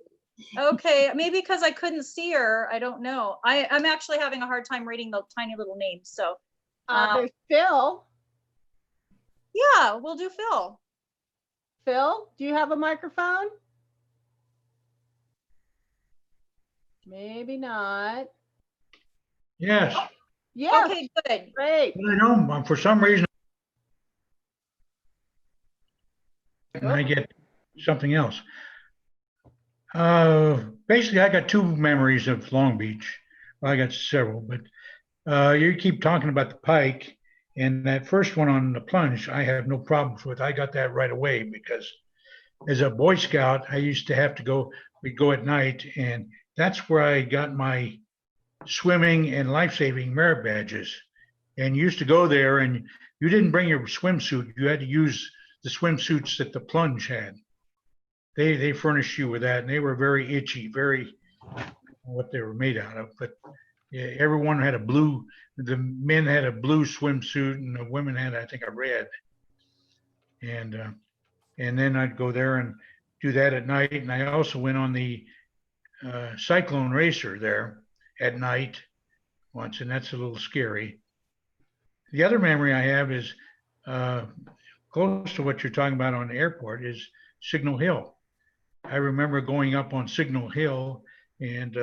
Okay, maybe because I couldn't see her. I don't know. I'm actually having a hard time reading the tiny little names. So there's Phil. Yeah, we'll do Phil. Phil, do you have a microphone? Maybe not. Yes. Yeah. Okay, good. Great. I know, for some reason, and I get something else. Basically, I got two memories of Long Beach. Well, I got several, but you keep talking about the Pike, and that first one on the plunge, I have no problems with. I got that right away because as a Boy Scout, I used to have to go, we'd go at night, and that's where I got my swimming and life-saving merit badges. And you used to go there and you didn't bring your swimsuit. You had to use the swimsuits that the plunge had. They furnished you with that, and they were very itchy, very what they were made out of. But yeah, everyone had a blue, the men had a blue swimsuit and the women had, I think, a red. And then I'd go there and do that at night. And I also went on the Cyclone Racer there at night once, and that's a little scary. The other memory I have is close to what you're talking about on the airport is Signal Hill. I remember going up on Signal Hill, and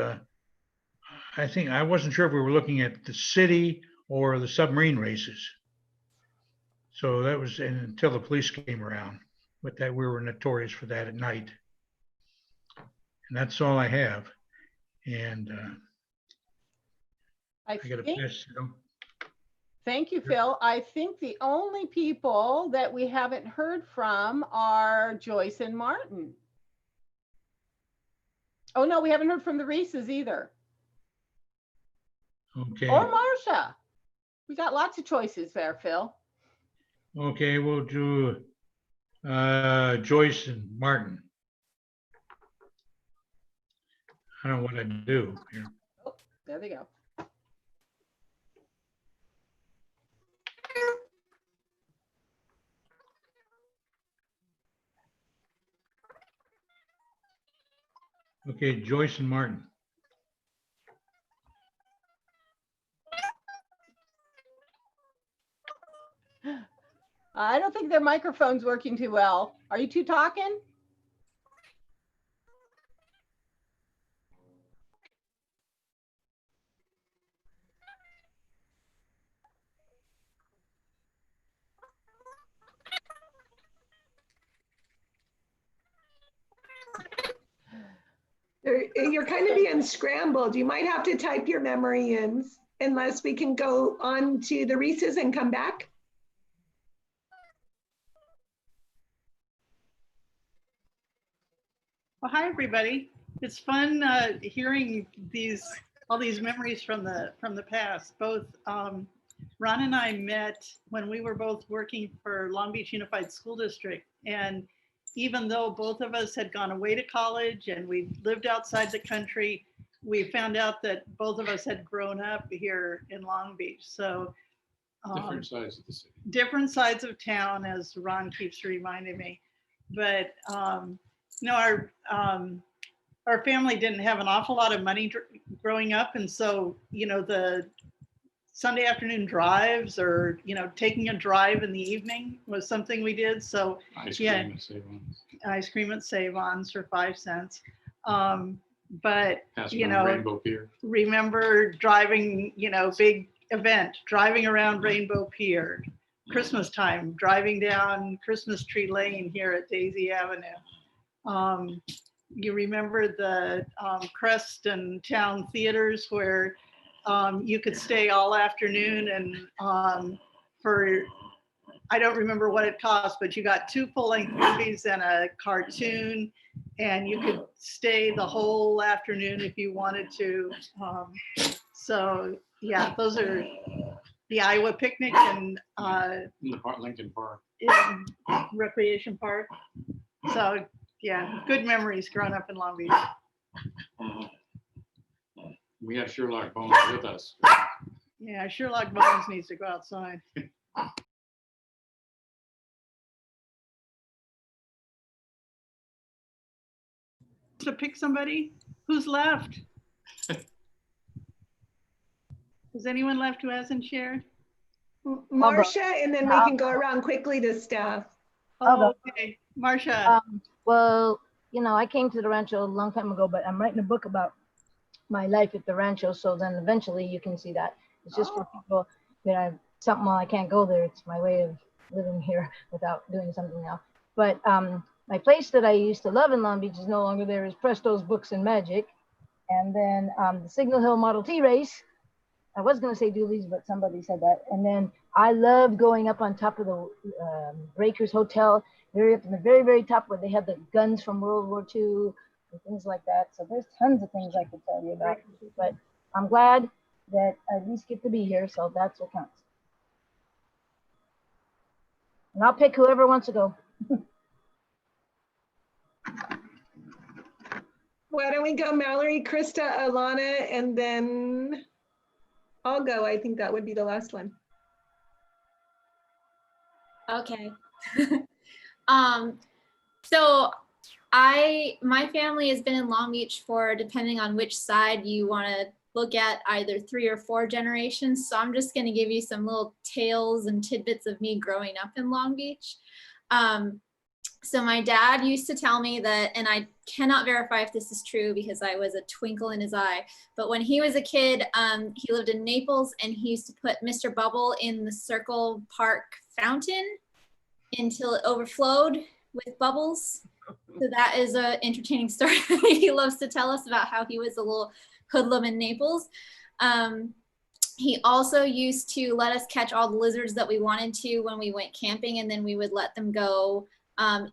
I think I wasn't sure if we were looking at the city or the submarine races. So that was until the police came around, but that we were notorious for that at night. And that's all I have. And I got to pass. Thank you, Phil. I think the only people that we haven't heard from are Joyce and Martin. Oh, no, we haven't heard from the Reeses either. Okay. Or Marcia. We got lots of choices there, Phil. Okay, we'll do Joyce and Martin. I don't know what I do here. Oh, there they go. Okay, Joyce and Martin. I don't think their microphone's working too well. Are you two talking? You're kind of being scrambled. You might have to type your memory in unless we can go on to the Reeses and come back. Well, hi everybody. It's fun hearing all these memories from the past. Both Ron and I met when we were both working for Long Beach Unified School District, and even though both of us had gone away to college and we lived outside the country, we found out that both of us had grown up here in Long Beach. So different sides of the city. Different sides of town, as Ron keeps reminding me. But you know, our family didn't have an awful lot of money growing up, and so you know, the Sunday afternoon drives or taking a drive in the evening was something we did. So Ice cream and save-ons. Ice cream at Save-Ons for 5 cents. But Rainbow Pier. Remember driving, big event, driving around Rainbow Pier, Christmas time, driving down Christmas Tree Lane here at Daisy Avenue. You remember the Crest and Town theaters where you could stay all afternoon, and for, I don't remember what it cost, but you got 2 full-length movies and a cartoon, and you could stay the whole afternoon if you wanted to. So yeah, those are the Iowa picnic and In the park, Lincoln Park. in Recreation Park. So yeah, good memories growing up in Long Beach. We had Sherlock Bones with us. Yeah, Sherlock Bones needs to go outside. To pick somebody who's left. Is anyone left who hasn't shared? Marcia, and then we can go around quickly to staff. Oh, okay, Marcia. Well, you know, I came to the rancho a long time ago, but I'm writing a book about my life at the rancho. So then eventually you can see that. It's just for people that have something while I can't go there. It's my way of living here without doing something else. But my place that I used to love in Long Beach is no longer there. Is Presto's Books and Magic. And then the Signal Hill Model T race. I was going to say Dooley's, but somebody said that. And then I love going up on top of the Breakers Hotel, very up in the very, very top where they had the guns from World War II and things like that. So there's tons of things I could tell you about. But I'm glad that I at least get to be here. So that's what counts. And I'll pick whoever wants to go. Why don't we go Mallory, Krista, Alana, and then I'll go. I think that would be the last one. Okay. So my family has been in Long Beach for, depending on which side you want to look at, either 3 or 4 generations. So I'm just going to give you some little tales and tidbits of me growing up in Long Beach. So my dad used to tell me that, and I cannot verify if this is true because I was a twinkle in his eye, but when he was a kid, he lived in Naples and he used to put Mr. Bubble in the Circle Park fountain until it overflowed with bubbles. So that is an entertaining story he loves to tell us about how he was a little hoodlum in Naples. He also used to let us catch all the lizards that we wanted to when we went camping, and then we would let them go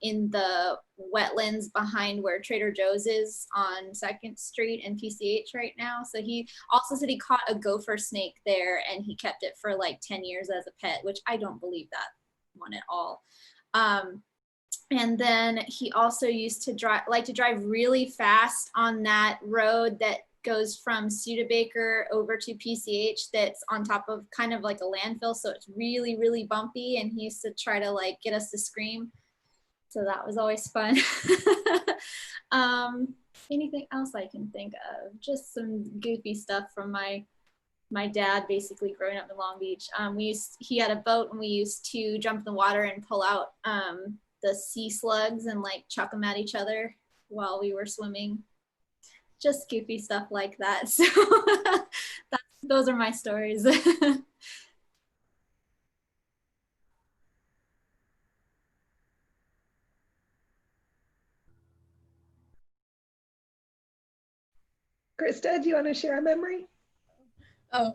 in the wetlands behind where Trader Joe's is on 2nd Street and PCH right now. So he also said he caught a gopher snake there and he kept it for like 10 years as a pet, which I don't believe that one at all. And then he also used to drive really fast on that road that goes from Studebaker over to PCH that's on top of kind of like a landfill. So it's really, really bumpy. And he used to try to like get us to scream. So that was always fun. Anything else I can think of? Just some goofy stuff from my dad basically growing up in Long Beach. He had a boat and we used to jump in the water and pull out the sea slugs and like chuck them at each other while we were swimming. Just goofy stuff like that. So those are my stories. Krista, do you want to share a memory? Oh,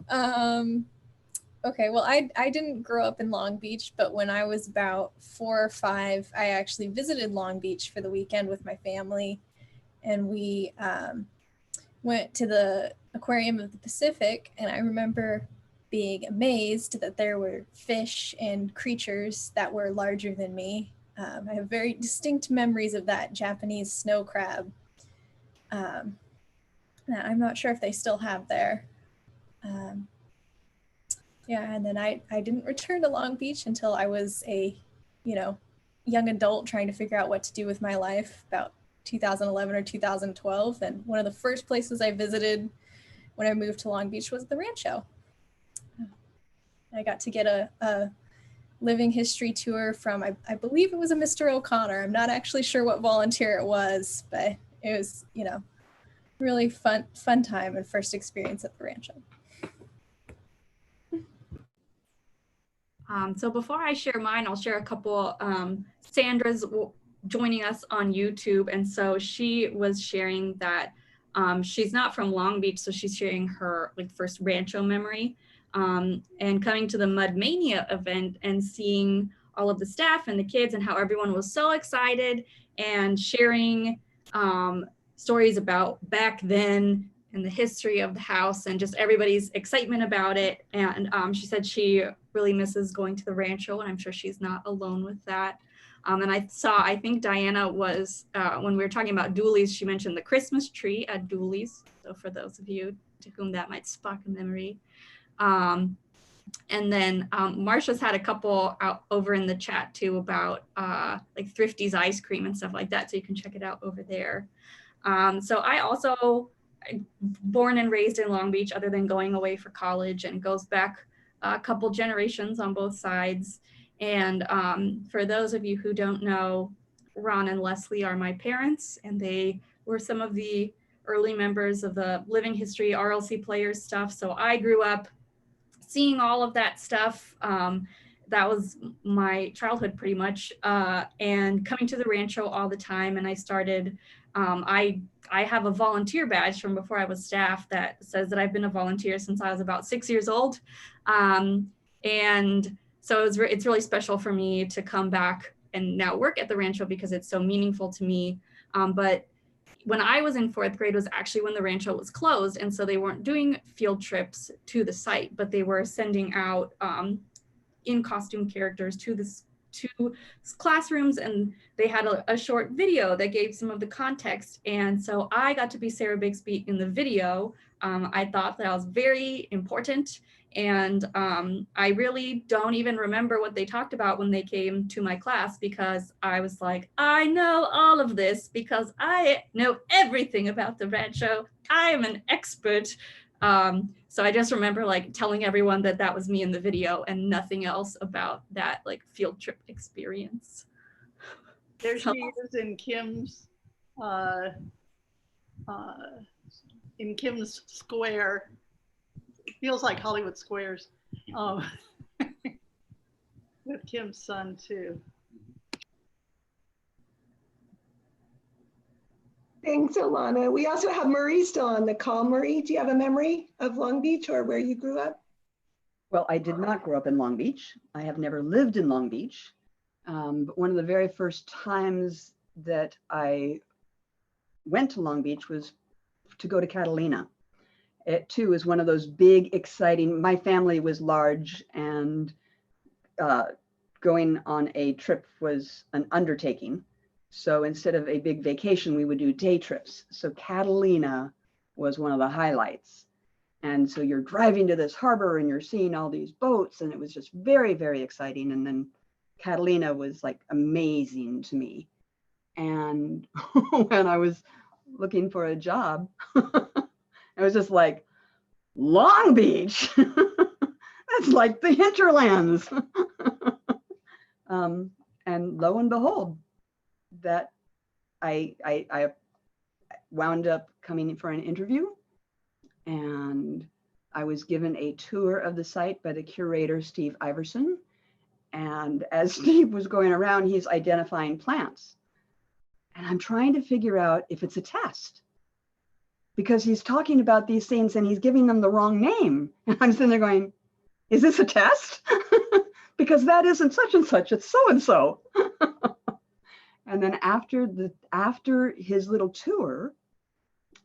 okay. Well, I didn't grow up in Long Beach, but when I was about 4 or 5, I actually visited Long Beach for the weekend with my family, and we went to the Aquarium of the Pacific, and I remember being amazed that there were fish and creatures that were larger than me. I have very distinct memories of that Japanese snow crab. That I'm not sure if they still have there. Yeah, and then I didn't return to Long Beach until I was a, young adult trying to figure out what to do with my life, about 2011 or 2012. And one of the first places I visited when I moved to Long Beach was the Rancho. I got to get a living history tour from, I believe it was a Mr. O'Connor. I'm not actually sure what volunteer it was, but it was, really fun time and first experience at the Rancho. So before I share mine, I'll share a couple. Sandra's joining us on YouTube. And so she was sharing that she's not from Long Beach, so she's sharing her like first Rancho memory, and coming to the Mud Mania event and seeing all of the staff and the kids and how everyone was so excited and sharing stories about back then and the history of the house and just everybody's excitement about it. And she said she really misses going to the Rancho, and I'm sure she's not alone with that. And I think Diana was, when we were talking about Dooley's, she mentioned the Christmas tree at Dooley's. So for those of you to whom that might spark a memory. And then Marsha's had a couple out over in the chat too about like Thrifty's ice cream and stuff like that. So you can check it out over there. So I also, born and raised in Long Beach, other than going away for college, and goes back a couple generations on both sides. And for those of you who don't know, Ron and Leslie are my parents, and they were some of the early members of the Living History RLC Players stuff. So I grew up seeing all of that stuff. That was my childhood pretty much, and coming to the Rancho all the time. And I started, I have a volunteer badge from before I was staff that says that I've been a volunteer since I was about 6 years old. And so it's really special for me to come back and now work at the Rancho because it's so meaningful to me. But when I was in 4th grade was actually when the Rancho was closed. And so they weren't doing field trips to the site, but they were sending out in costume characters to classrooms, and they had a short video that gave some of the context. And so I got to be Sarah Bixby in the video. I thought that was very important. And I really don't even remember what they talked about when they came to my class, because I was like, I know all of this because I know everything about the Rancho. I am an expert. So I just remember like telling everyone that that was me in the video and nothing else about that like field trip experience. There she is in Kim's square. It feels like Hollywood Squares, with Kim's son too. Thanks, Alana. We also have Marie still on the call. Marie, do you have a memory of Long Beach or where you grew up? Well, I did not grow up in Long Beach. I have never lived in Long Beach. But one of the very first times that I went to Long Beach was to go to Catalina. It too is one of those big, exciting, my family was large, and going on a trip was an undertaking. So instead of a big vacation, we would do day trips. So Catalina was one of the highlights. And so you're driving to this harbor and you're seeing all these boats, and it was just very, very exciting. And then Catalina was like amazing to me. And when I was looking for a job, I was just like, Long Beach, that's like the hinterlands. And lo and behold, that I wound up coming in for an interview, and I was given a tour of the site by the curator, Steve Iverson. And as Steve was going around, he's identifying plants. And I'm trying to figure out if it's a test, because he's talking about these things and he's giving them the wrong name. And I'm sitting there going, is this a test? Because that isn't such and such, it's so-and-so. And then after his little tour,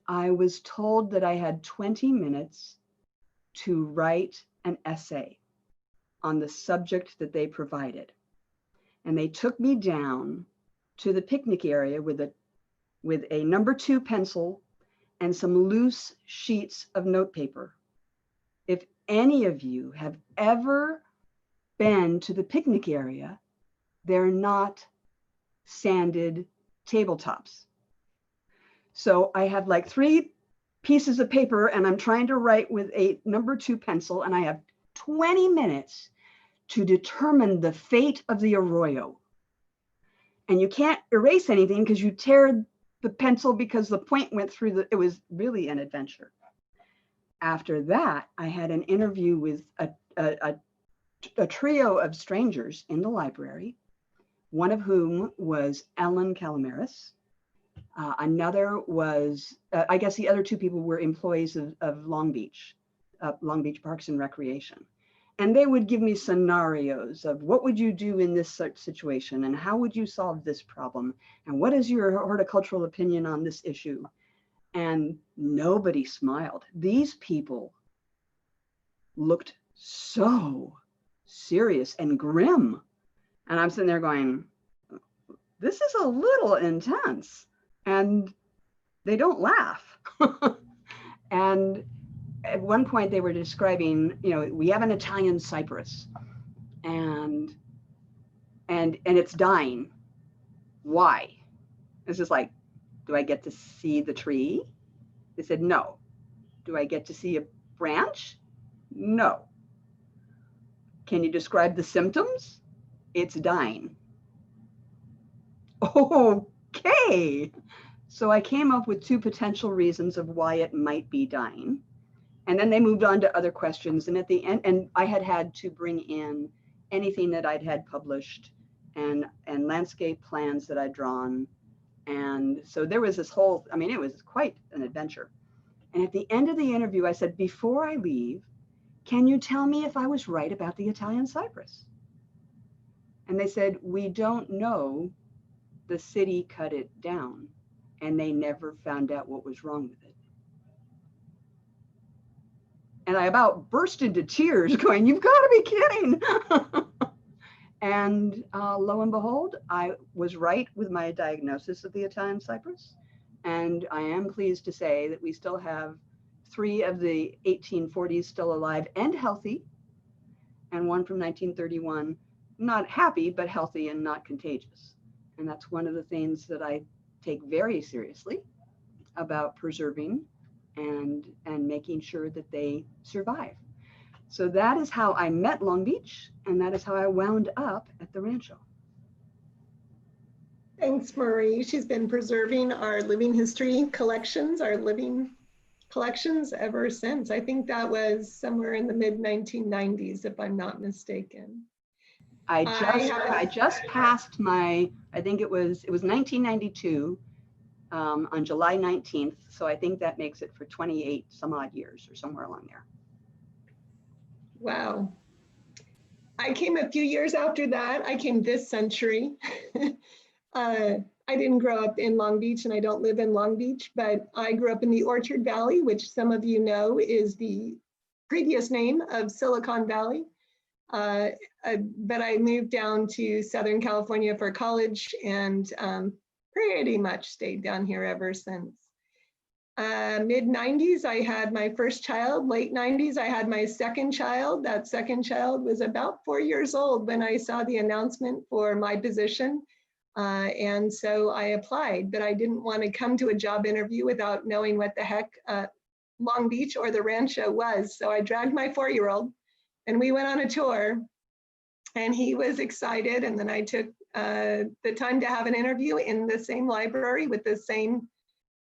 I was told that I had 20 minutes to write an essay on the subject that they provided. And they took me down to the picnic area with a number 2 pencil and some loose sheets of notepaper. If any of you have ever been to the picnic area, they're not sanded tabletops. So I have like 3 pieces of paper and I'm trying to write with a number 2 pencil, and I have 20 minutes to determine the fate of the arroyo. And you can't erase anything because you tear the pencil because the point went through it was really an adventure. After that, I had an interview with a trio of strangers in the library. one of whom was Ellen Calamaris. Another was, I guess the other two people were employees of Long Beach Parks and Recreation. And they would give me scenarios of what would you do in this situation and how would you solve this problem? And what is your horticultural opinion on this issue? And nobody smiled. These people looked so serious and grim. And I'm sitting there going, this is a little intense. And they don't laugh. And at one point they were describing, we have an Italian cypress and it's dying. Why? It's just like, do I get to see the tree? They said, no. Do I get to see a branch? No. Can you describe the symptoms? It's dying. Okay. So I came up with two potential reasons of why it might be dying. And then they moved on to other questions. And at the end, and I had to bring in anything that I'd had published and landscape plans that I'd drawn. And so there was this whole, it was quite an adventure. And at the end of the interview, I said, before I leave, can you tell me if I was right about the Italian cypress? And they said, we don't know. The city cut it down and they never found out what was wrong with it. And I about burst into tears going, you've got to be kidding. And lo and behold, I was right with my diagnosis of the Italian cypress. And I am pleased to say that we still have 3 of the 1840s still alive and healthy, and one from 1931, not happy, but healthy and not contagious. And that's one of the things that I take very seriously about preserving and making sure that they survive. So that is how I met Long Beach, and that is how I wound up at the Rancho. Thanks, Marie. She's been preserving our living history collections, our living collections ever since. I think that was somewhere in the mid-1990s, if I'm not mistaken. I just passed my, I think it was 1992 on July 19th. So I think that makes it for 28 some odd years or somewhere along there. Wow. I came a few years after that. I came this century. I didn't grow up in Long Beach and I don't live in Long Beach, but I grew up in the Orchard Valley, which some of you know is the previous name of Silicon Valley. But I moved down to Southern California for college and pretty much stayed down here ever since. Mid-90s, I had my first child. Late 90s, I had my second child. That second child was about 4 years old when I saw the announcement for my position. And so I applied, but I didn't want to come to a job interview without knowing what the heck Long Beach or the Rancho was. So I dragged my 4-year-old and we went on a tour and he was excited. And then I took the time to have an interview in the same library with the same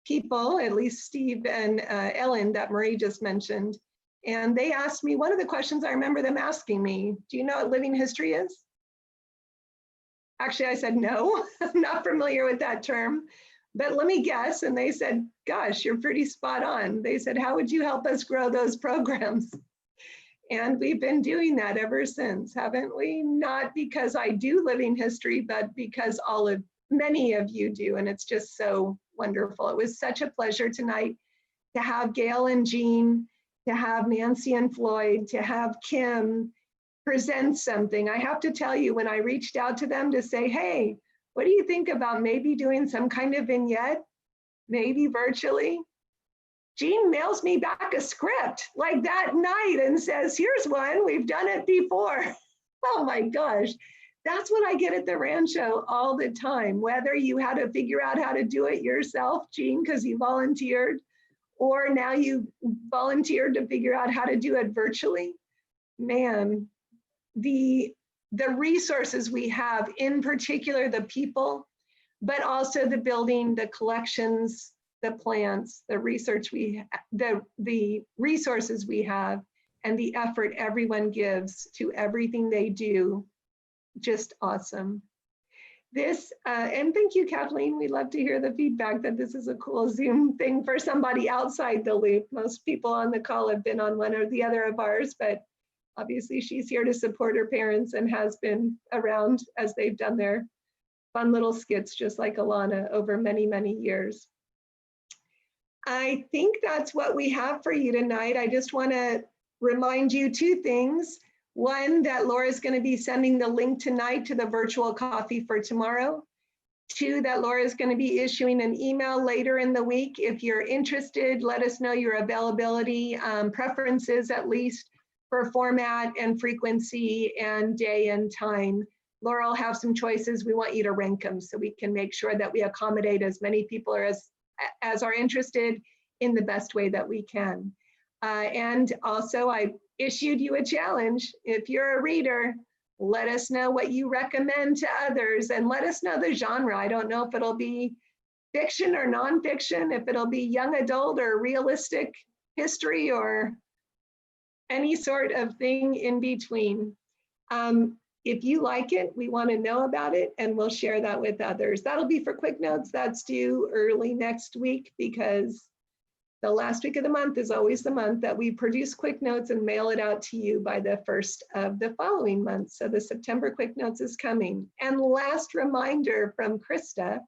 people, at least Steve and Ellen that Marie just mentioned. And they asked me, one of the questions I remember them asking me, do you know what living history is? Actually, I said, no, I'm not familiar with that term, but let me guess. And they said, gosh, you're pretty spot on. They said, how would you help us grow those programs? And we've been doing that ever since, haven't we? Not because I do living history, but because many of you do. And it's just so wonderful. It was such a pleasure tonight to have Gail and Gene, to have Nancy and Floyd, to have Kim present something. I have to tell you, when I reached out to them to say, hey, what do you think about maybe doing some kind of vignette, maybe virtually? Gene mails me back a script like that night and says, here's one, we've done it before. Oh my gosh. That's what I get at the Rancho all the time, whether you had to figure out how to do it yourself, Gene, because you volunteered, or now you volunteered to figure out how to do it virtually. Man, the resources we have, in particular the people, but also the building, the collections, the plants, the research the resources we have, and the effort everyone gives to everything they do, just awesome. This, and thank you, Kathleen. We love to hear the feedback that this is a cool Zoom thing for somebody outside the loop. Most people on the call have been on one or the other of ours, but obviously she's here to support her parents and has been around as they've done their fun little skits, just like Alana, over many, many years. I think that's what we have for you tonight. I just want to remind you two things. One, that Laura's going to be sending the link tonight to the virtual coffee for tomorrow. Two, that Laura is going to be issuing an email later in the week. If you're interested, let us know your availability, preferences at least for format and frequency and day and time. Laura will have some choices. We want you to rank them so we can make sure that we accommodate as many people as are interested in the best way that we can. And also, I issued you a challenge. If you're a reader, let us know what you recommend to others and let us know the genre. I don't know if it'll be fiction or nonfiction, if it'll be young adult or realistic history or any sort of thing in between. If you like it, we want to know about it and we'll share that with others. That'll be for Quick Notes. That's due early next week because the last week of the month is always the month that we produce Quick Notes and mail it out to you by the 1st of the following month. So the September Quick Notes is coming. And last reminder from Krista,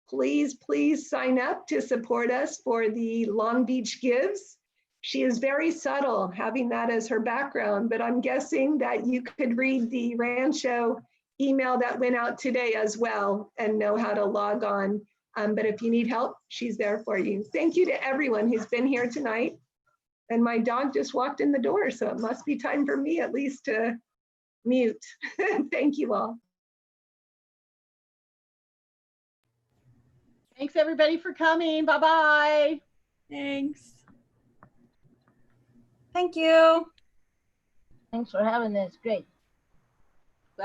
please, please sign up to support us for the Long Beach Gives. She is very subtle having that as her background, but I'm guessing that you could read the Rancho email that went out today as well and know how to log on. But if you need help, she's there for you. Thank you to everyone who's been here tonight. And my dog just walked in the door, so it must be time for me at least to mute. Thank you all. Thanks everybody for coming. Bye-bye. Thanks. Thank you. Thanks for having this. Great.